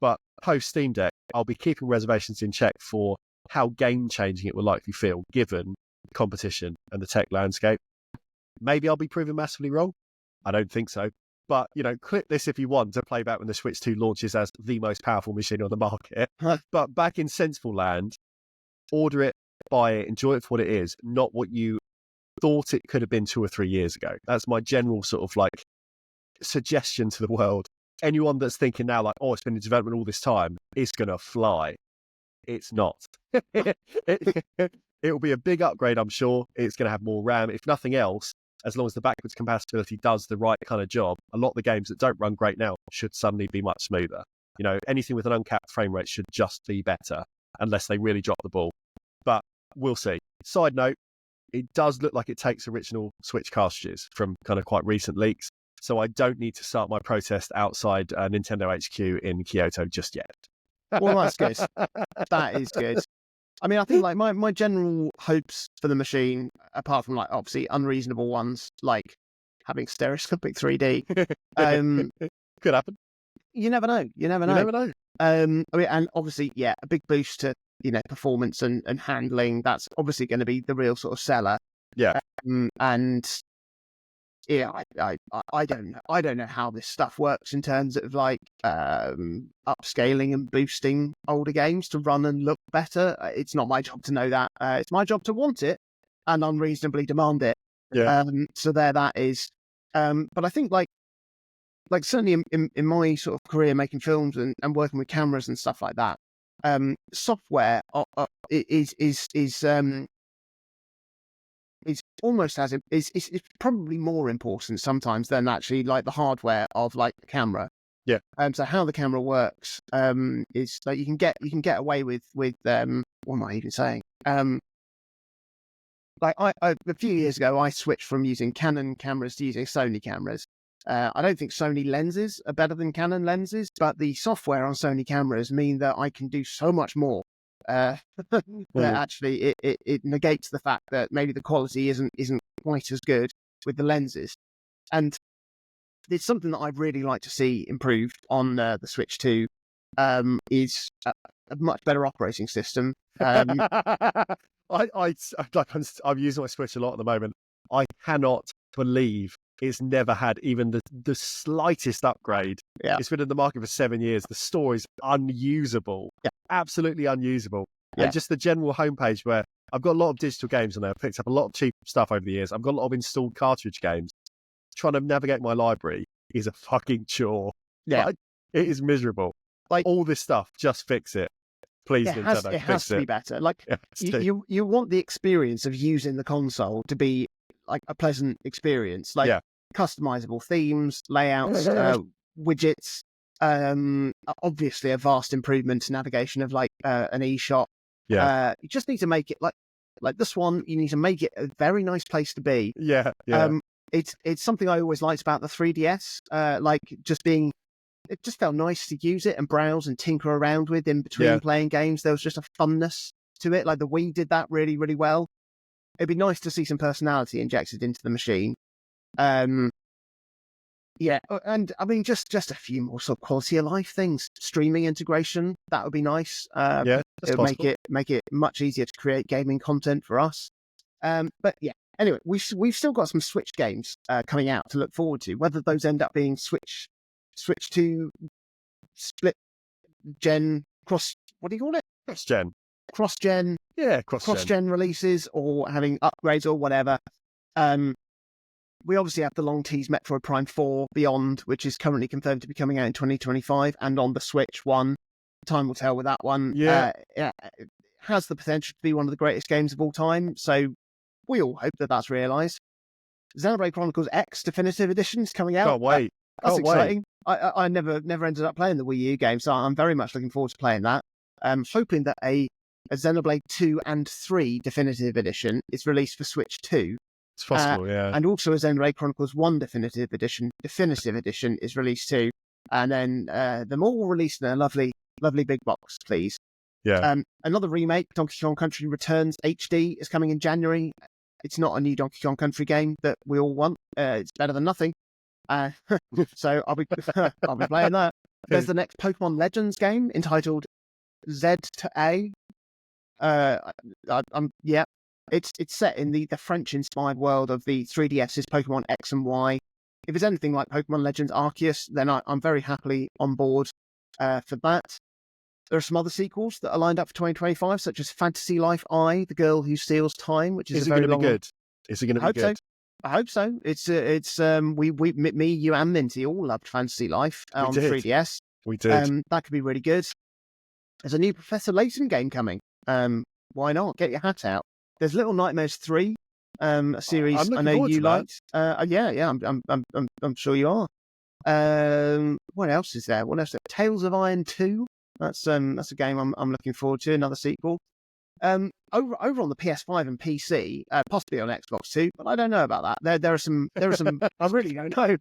But post Steam Deck, I'll be keeping reservations in check for how game-changing it will likely feel, given the competition and the tech landscape. Maybe I'll be proven massively wrong. I don't think so. But, you know, click this if you want to play back when the Switch 2 launches as the most powerful machine on the market. But back in sensible land, order it, buy it, enjoy it for what it is, not what you thought it could have been 2 or 3 years ago. That's my general sort of like suggestion to the world. Anyone that's thinking now like, oh, it's been in development all this time, it's going to fly. It's not. It will be a big upgrade, I'm sure. It's going to have more RAM. If nothing else, as long as the backwards compatibility does the right kind of job, a lot of the games that don't run great now should suddenly be much smoother. You know, anything with an uncapped frame rate should just be better, unless they really drop the ball. But we'll see. Side note, it does look like it takes original Switch cartridges from kind of quite recent leaks. So I don't need to start my protest outside Nintendo HQ in Kyoto just yet. Well, that's good. That is good. I mean, I think like my general hopes for the machine, apart from like obviously unreasonable ones, like having stereoscopic 3D, could happen. You never know. You never know. I mean, and obviously, yeah, a big boost to, you know, performance and handling. That's obviously going to be the real sort of seller. Yeah. And yeah, I don't know how this stuff works in terms of like upscaling and boosting older games to run and look better. It's not my job to know that. It's my job to want it and unreasonably demand it. Yeah. So there that is. But I think like certainly in my sort of career making films and working with cameras and stuff like that, software is almost as is probably more important sometimes than actually like the hardware of like the camera. Yeah. So how the camera works is like you can get away with what am I even saying? Like a few years ago, I switched from using Canon cameras to using Sony cameras. I don't think Sony lenses are better than Canon lenses, but the software on Sony cameras mean that I can do so much more. That actually it negates the fact that maybe the quality isn't quite as good with the lenses. And it's something that I'd really like to see improved on the Switch 2. Is a much better operating system. I'm using my Switch a lot at the moment. I cannot believe it's never had even the slightest upgrade. Yeah. It's been in the market for 7 years. The store is unusable, absolutely unusable. Yeah. And just the general homepage where I've got a lot of digital games on there. I've picked up a lot of cheap stuff over the years. I've got a lot of installed cartridge games. Trying to navigate my library is a fucking chore. Yeah. Like, it is miserable. Like all this stuff, just fix it. Please, Nintendo, it has to be better. Like you want the experience of using the console to be like a pleasant experience. Like customizable themes, layouts, widgets. Obviously, a vast improvement to navigation of like an eShop. Yeah. You just need to make it like this one. You need to make it a very nice place to be. Yeah. Yeah. It's something I always liked about the 3DS. Like just being. It just felt nice to use it and browse and tinker around with in between playing games. There was just a funness to it. Like the Wii did that really, really well. It'd be nice to see some personality injected into the machine. And I mean, just a few more sort of quality of life things. Streaming integration, that would be nice. It would make it much easier to create gaming content for us. But yeah, anyway, we've still got some Switch games coming out to look forward to. Whether those end up being Switch to split gen cross, what do you call it? Cross-gen. Cross-gen. Yeah, cross-gen releases or having upgrades or whatever. We obviously have the long-teased Metroid Prime 4 Beyond, which is currently confirmed to be coming out in 2025 and on the Switch one. Time will tell with that one. It has the potential to be one of the greatest games of all time, so we all hope that that's realised. Xenoblade Chronicles X Definitive Edition is coming out. Can't wait. That's exciting. I never ended up playing the Wii U game, so I'm very much looking forward to playing that. Hoping that a Xenoblade 2 and 3 Definitive Edition is released for Switch 2. It's possible, and also a Xenoblade Chronicles 1 Definitive Edition is released too. And then them all released in a lovely big box, please. Yeah. Another remake, Donkey Kong Country Returns HD, is coming in January. It's not a new Donkey Kong Country game that we all want. It's better than nothing. So I'll be playing that. There's the next Pokemon Legends game entitled Z to A. It's set in the French-inspired world of the 3DS's Pokemon X and Y. If it's anything like Pokemon Legends Arceus, then I'm very happily on board for that. There are some other sequels that are lined up for 2025, such as Fantasy Life I, The Girl Who Steals Time, which is a very long. Is it going to be good? I hope so. It's me, you, and Minty all loved Fantasy Life on 3DS. We did. That could be really good. There's a new Professor Layton game coming. Why not? Get your hat out. There's Little Nightmares 3, a series I know you liked. I'm sure you are. What else is there? Tales of Iron 2. That's a game I'm looking forward to. Another sequel. Over on the PS5 and PC, possibly on Xbox too, but I don't know about that. There are some. I really don't know.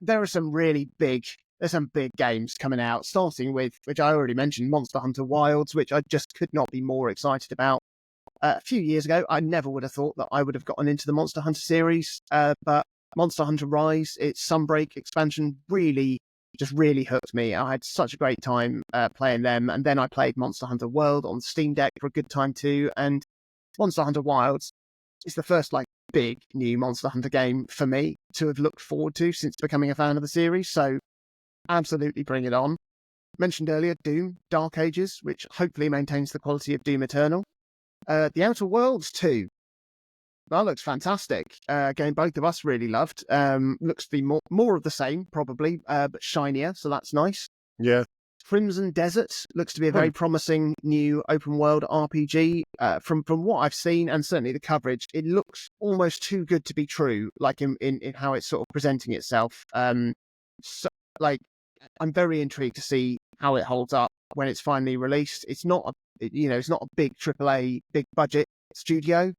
There are some really big. There's some big games coming out, starting with, which I already mentioned, Monster Hunter Wilds, which I just could not be more excited about. A few years ago, I never would have thought that I would have gotten into the Monster Hunter series, but Monster Hunter Rise, its Sunbreak expansion, really hooked me. I had such a great time playing them, and then I played Monster Hunter World on Steam Deck for a good time too, and Monster Hunter Wilds is the first big new Monster Hunter game for me to have looked forward to since becoming a fan of the series, so absolutely bring it on. Mentioned earlier, Doom Dark Ages, which hopefully maintains the quality of Doom Eternal. The Outer Worlds 2. That looks fantastic. Game both of us really loved. Looks to be more of the same, probably, but shinier, so that's nice. Yeah. Crimson Desert looks to be a very promising new open world RPG. From what I've seen, and certainly the coverage, it looks almost too good to be true, like in how it's sort of presenting itself. I'm very intrigued to see how it holds up when it's finally released. It's not a big AAA, big budget studio.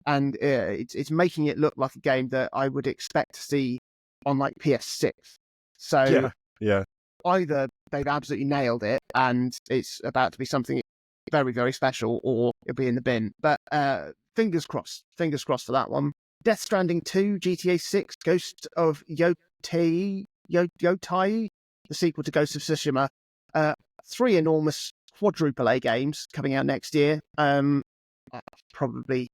And it's making it look like a game that I would expect to see on PS6. So either they've absolutely nailed it and it's about to be something very, very special, or it'll be in the bin. But fingers crossed for that one. Death Stranding 2, GTA 6, Ghost of Yotai, the sequel to Ghost of Tsushima. 3 enormous quadruple A games coming out next year. I'd probably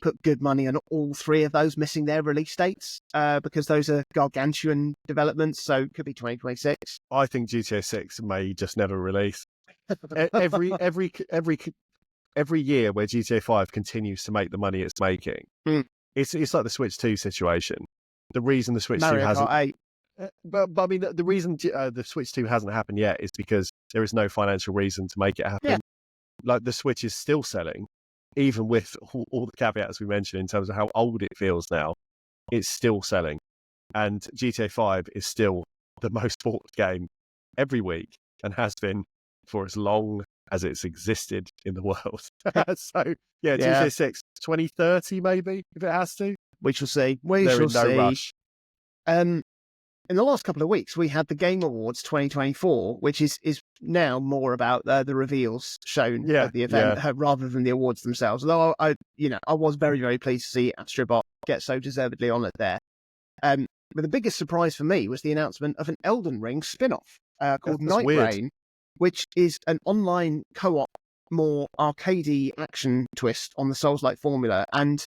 put good money on all three of those missing their release dates because those are gargantuan developments. So it could be 2026. I think GTA 6 may just never release. every year where GTA 5 continues to make the money it's making, it's like the Switch 2 situation. The reason the Switch 2 hasn't... Kart 8. But I mean, the reason the Switch 2 hasn't happened yet is because there is no financial reason to make it happen. Yeah. Like, the Switch is still selling, even with all the caveats we mentioned in terms of how old it feels now. It's still selling. And GTA 5 is still the most bought game every week and has been for as long as it's existed in the world. So, yeah, GTA 6, 2030 maybe, if it has to. We shall see. They're in no rush. In the last couple of weeks, we had the Game Awards 2024, which is now more about the reveals shown at the event rather than the awards themselves. Although I was very, very pleased to see Astrobot get so deservedly on it there. But the biggest surprise for me was the announcement of an Elden Ring spin-off called Night Rain, which is an online co-op, more arcadey action twist on the Souls-like formula, and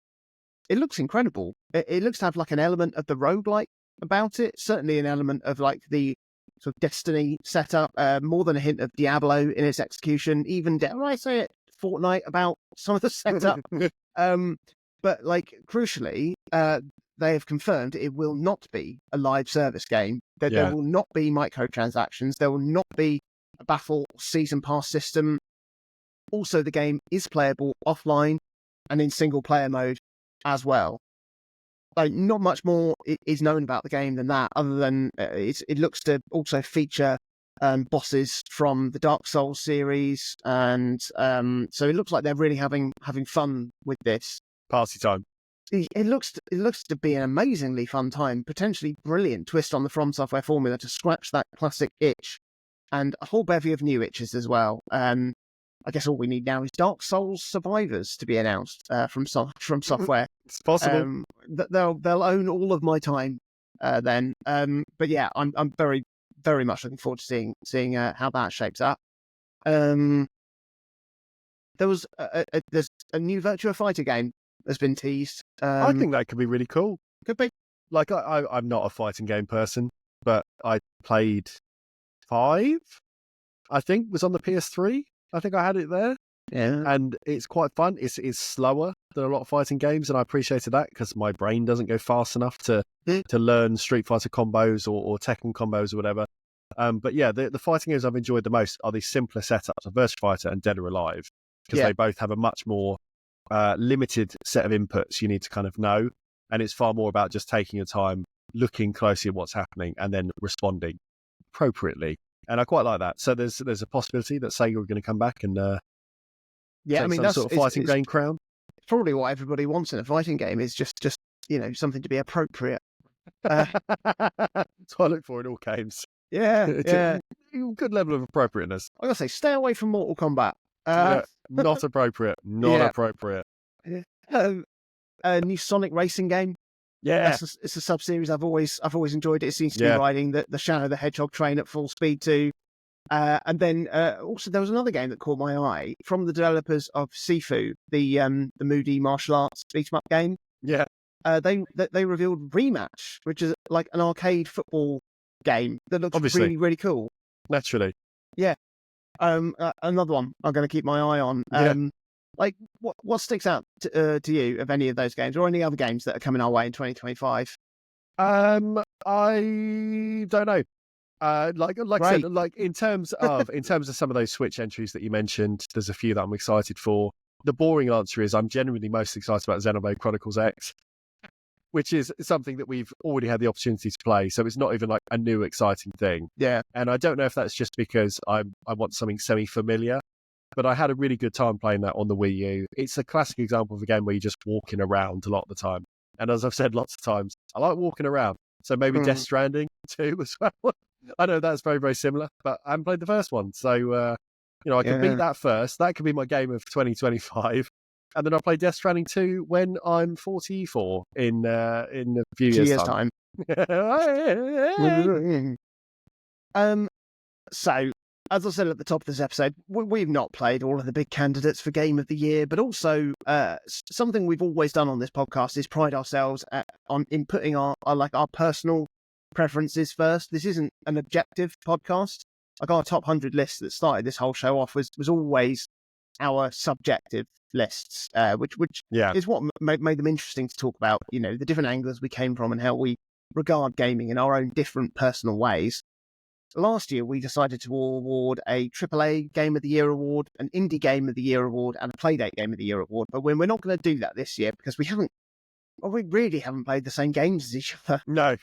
it looks incredible. It looks to have like an element of the roguelike about it, certainly an element of like the sort of Destiny setup, more than a hint of Diablo in its execution, even dare I say it, Fortnite about some of the setup. But like crucially, they have confirmed it will not be a live service game. There will not be microtransactions. There will not be a battle season pass system. Also, the game is playable offline and in single player mode as well. Like, not much more is known about the game than that, other than it looks to also feature bosses from the Dark Souls series, and so it looks like they're really having fun with this. Party time. It looks to be an amazingly fun time, potentially brilliant twist on the From Software formula to scratch that classic itch, and a whole bevy of new itches as well. I guess all we need now is Dark Souls Survivors to be announced from Software. It's possible. They'll own all of my time then. But yeah, I'm very, very much looking forward to seeing how that shapes up. There's a new Virtua Fighter game that's been teased. I think that could be really cool. Could be. Like, I'm not a fighting game person, but I played 5, I think, was on the PS3. I think I had it there. Yeah. And it's quite fun. It's slower than a lot of fighting games, and I appreciated that because my brain doesn't go fast enough to learn Street Fighter combos or Tekken combos or whatever. But yeah, the fighting games I've enjoyed the most are these simpler setups of Virtua Fighter and Dead or Alive, because they both have a much more limited set of inputs you need to kind of know, and it's far more about just taking your time, looking closely at what's happening, and then responding appropriately. And I quite like that. So there's a possibility that Sega are going to come back and take some sort of fighting game crown. Probably what everybody wants in a fighting game is just something to be appropriate. That's what I look for in all games. Yeah. Good level of appropriateness. I gotta say, stay away from Mortal Kombat. Not appropriate. Not appropriate. A new Sonic racing game. Yeah, it's a sub-series I've always enjoyed. It seems to be riding the Shadow the Hedgehog train at full speed too. And then also there was another game that caught my eye from the developers of Sifu, the moody martial arts beat 'em up game. Yeah. They revealed Rematch, which is like an arcade football game that looks really, really cool. Naturally. Yeah. Another one I'm going to keep my eye on. Like, what sticks out to you of any of those games, or any other games that are coming our way in 2025? I don't know. Like I said, like in terms of some of those Switch entries that you mentioned, there's a few that I'm excited for. The boring answer is I'm genuinely most excited about Xenoblade Chronicles X, which is something that we've already had the opportunity to play, so it's not even like a new exciting thing. Yeah. And I don't know if that's just because I want something semi-familiar, but I had a really good time playing that on the Wii U. It's a classic example of a game where you're just walking around a lot of the time. And as I've said lots of times, I like walking around. So maybe Death Stranding too as well. I know that's very, very similar, but I haven't played the first one. So, I can beat that first. That could be my game of 2025. And then I'll play Death Stranding 2 when I'm 44 in a few years' time. So as I said at the top of this episode, we've not played all of the big candidates for Game of the Year, but also something we've always done on this podcast is pride ourselves in putting our personal preferences first. This isn't an objective podcast. Like our top 100 list that started this whole show off was always our subjective lists, which is what made them interesting to talk about. You know, the different angles we came from and how we regard gaming in our own different personal ways. Last year, we decided to award a AAA Game of the Year award, an Indie Game of the Year award, and a Playdate Game of the Year award. But we're not going to do that this year because we really haven't played the same games as each other. No.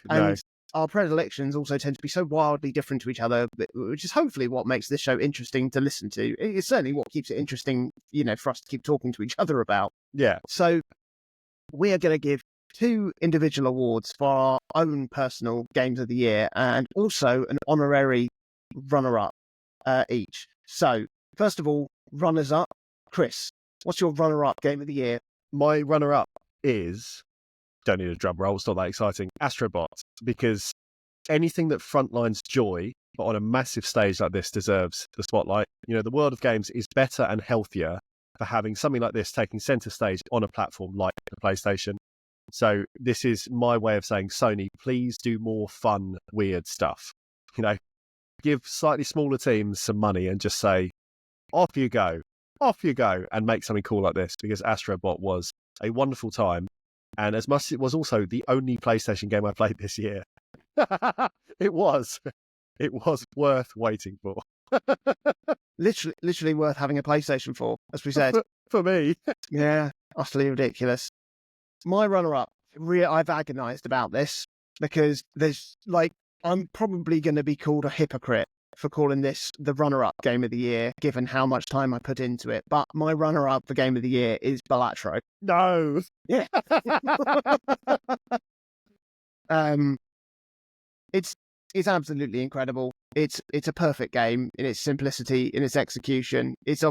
Our predilections also tend to be so wildly different to each other, which is hopefully what makes this show interesting to listen to. It's certainly what keeps it interesting, for us to keep talking to each other about. Yeah. So we are going to give 2 individual awards for our own personal games of the year and also an honorary runner-up each. So, first of all, runners-up. Chris, what's your runner-up game of the year? My runner-up is, don't need a drum roll, it's not that exciting, Astrobot, because anything that frontlines joy, but on a massive stage like this, deserves the spotlight. The world of games is better and healthier for having something like this taking centre stage on a platform like the PlayStation. So this is my way of saying, Sony, please do more fun, weird stuff. Give slightly smaller teams some money and just say, off you go, and make something cool like this, because Astrobot was a wonderful time. And as much as it was also the only PlayStation game I played this year, it was worth waiting for. Literally worth having a PlayStation for, as we said. For me. Yeah, utterly ridiculous. My runner-up, I've agonised about this because I'm probably going to be called a hypocrite for calling this the runner-up game of the year, given how much time I put into it. But my runner-up for game of the year is Balatro. No. Yeah. It's absolutely incredible. It's a perfect game in its simplicity, in its execution. It's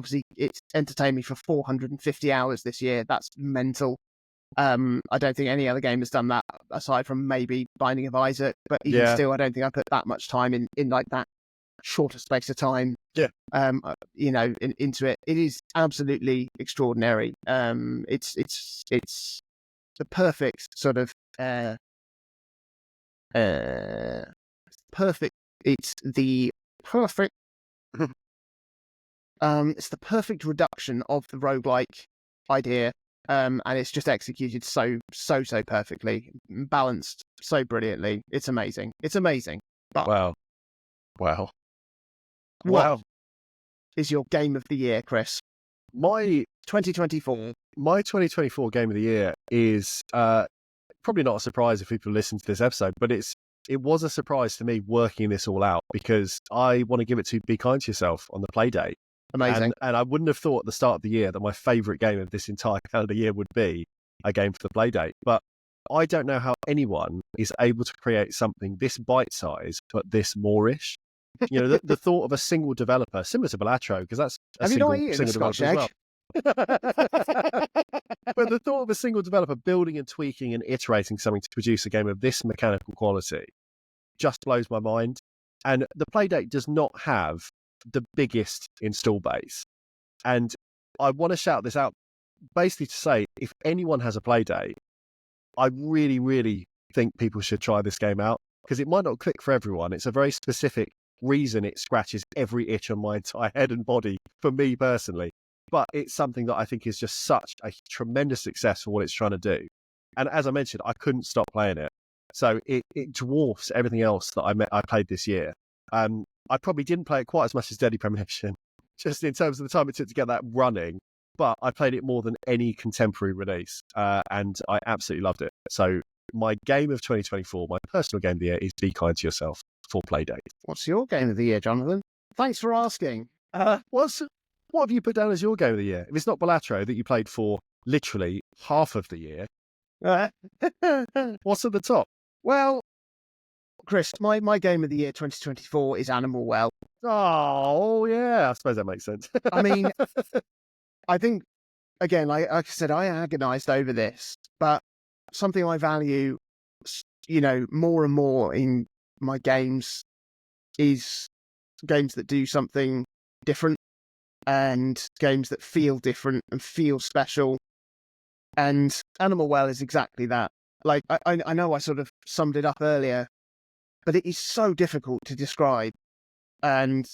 entertained me for 450 hours this year. That's mental. I don't think any other game has done that aside from maybe Binding of Isaac, but even still, I don't think I put that much time in like that shorter space of time. Yeah. Into it. It is absolutely extraordinary. It's the perfect sort of perfect. It's the perfect. It's the perfect reduction of the roguelike idea. And it's just executed so perfectly, balanced so brilliantly. It's amazing. But Wow. What is your game of the year, Chris? My 2024. My 2024 game of the year is probably not a surprise if people listen to this episode, but it was a surprise to me working this all out, because I want to give it to Be Kind to Yourself on the Playdate. Amazing. And I wouldn't have thought at the start of the year that my favourite game of this entire calendar year would be a game for the Playdate. But I don't know how anyone is able to create something this bite-sized, but this moreish. The thought of a single developer, similar to Balatro, because that's a single developer as well. But the thought of a single developer building and tweaking and iterating something to produce a game of this mechanical quality just blows my mind. And the Playdate does not have the biggest install base. And I want to shout this out basically to say, if anyone has a Playdate, I really, really think people should try this game out, because it might not click for everyone. It's a very specific reason it scratches every itch on my entire head and body for me personally. But it's something that I think is just such a tremendous success for what it's trying to do. And as I mentioned, I couldn't stop playing it. So it dwarfs everything else that I played this year. I probably didn't play it quite as much as Deadly Premonition, just in terms of the time it took to get that running. But I played it more than any contemporary release, and I absolutely loved it. So my game of 2024, my personal game of the year, is Be Kind to Yourself for Playdate. What's your game of the year, Jonathan? Thanks for asking. What have you put down as your game of the year? If it's not Balatro that you played for literally half of the year, what's at the top? Well, Chris, my game of the year 2024 is Animal Well. Oh, yeah, I suppose that makes sense. I mean, I think, again, like I said, I agonized over this, but something I value, more and more in my games is games that do something different, and games that feel different and feel special. And Animal Well is exactly that. Like, I know I sort of summed it up earlier, but it is so difficult to describe. And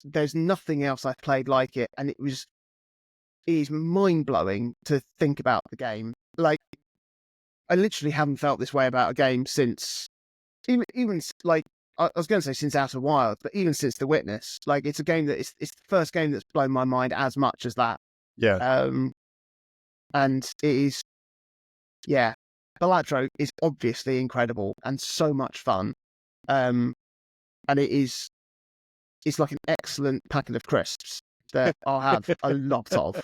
there's nothing else I've played like it. And it is mind-blowing to think about the game. Like, I literally haven't felt this way about a game since, even like, I was going to say since Outer Wilds, but even since The Witness. Like, it's a game that it's the first game that's blown my mind as much as that. Yeah. And it is, yeah, Balatro is obviously incredible and so much fun. And it's like an excellent packet of crisps that I'll have a lot of.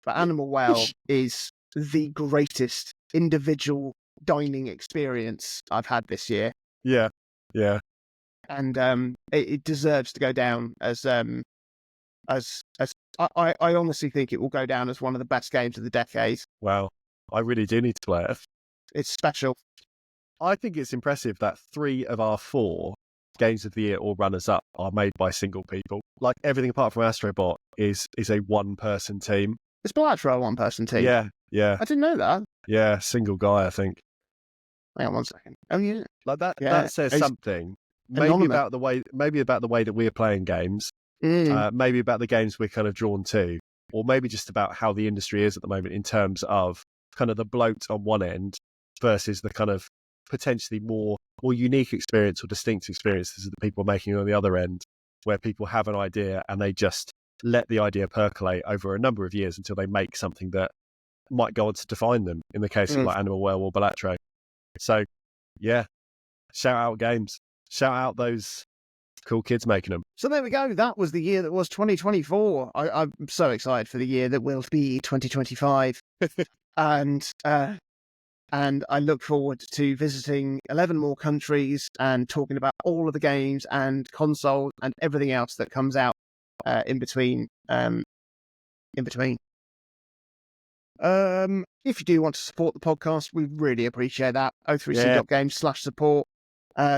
But Animal Well is the greatest individual dining experience I've had this year. Yeah. Yeah. And it deserves to go down as I honestly think it will go down as one of the best games of the decade. Wow. I really do need to play it. It's special. I think it's impressive that 3 of our 4 games of the year or runners-up are made by single people. Like, everything apart from Astrobot is a one-person team. Is Balatro a one-person team? Yeah. I didn't know that. Yeah, single guy, I think. Hang on 1 second. Oh, yeah. Like that. Yeah, That says it's something. anonymous. Maybe about the way that we're playing games. Maybe about the games we're kind of drawn to, or maybe just about how the industry is at the moment in terms of kind of the bloat on one end versus the kind of potentially more unique experience or distinct experiences that the people are making on the other end, where people have an idea and they just let the idea percolate over a number of years until they make something that might go on to define them, in the case of like Animal Well or Balatro. So, yeah, shout out games. Shout out those cool kids making them. So there we go. That was the year that was 2024. I'm so excited for the year that will be 2025. And I look forward to visiting 11 more countries and talking about all of the games and consoles and everything else that comes out in between. If you do want to support the podcast, we really appreciate that. o3c.games/support.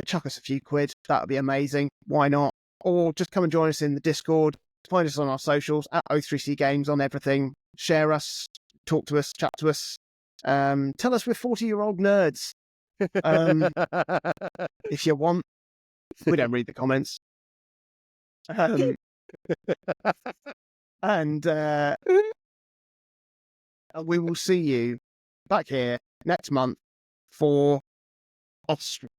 Chuck us a few quid. That would be amazing. Why not? Or just come and join us in the Discord. Find us on our socials at O3C Games on everything. Share us, talk to us, chat to us. Tell us we're 40-year-old nerds. If you want. We don't read the comments. And we will see you back here next month for Austria.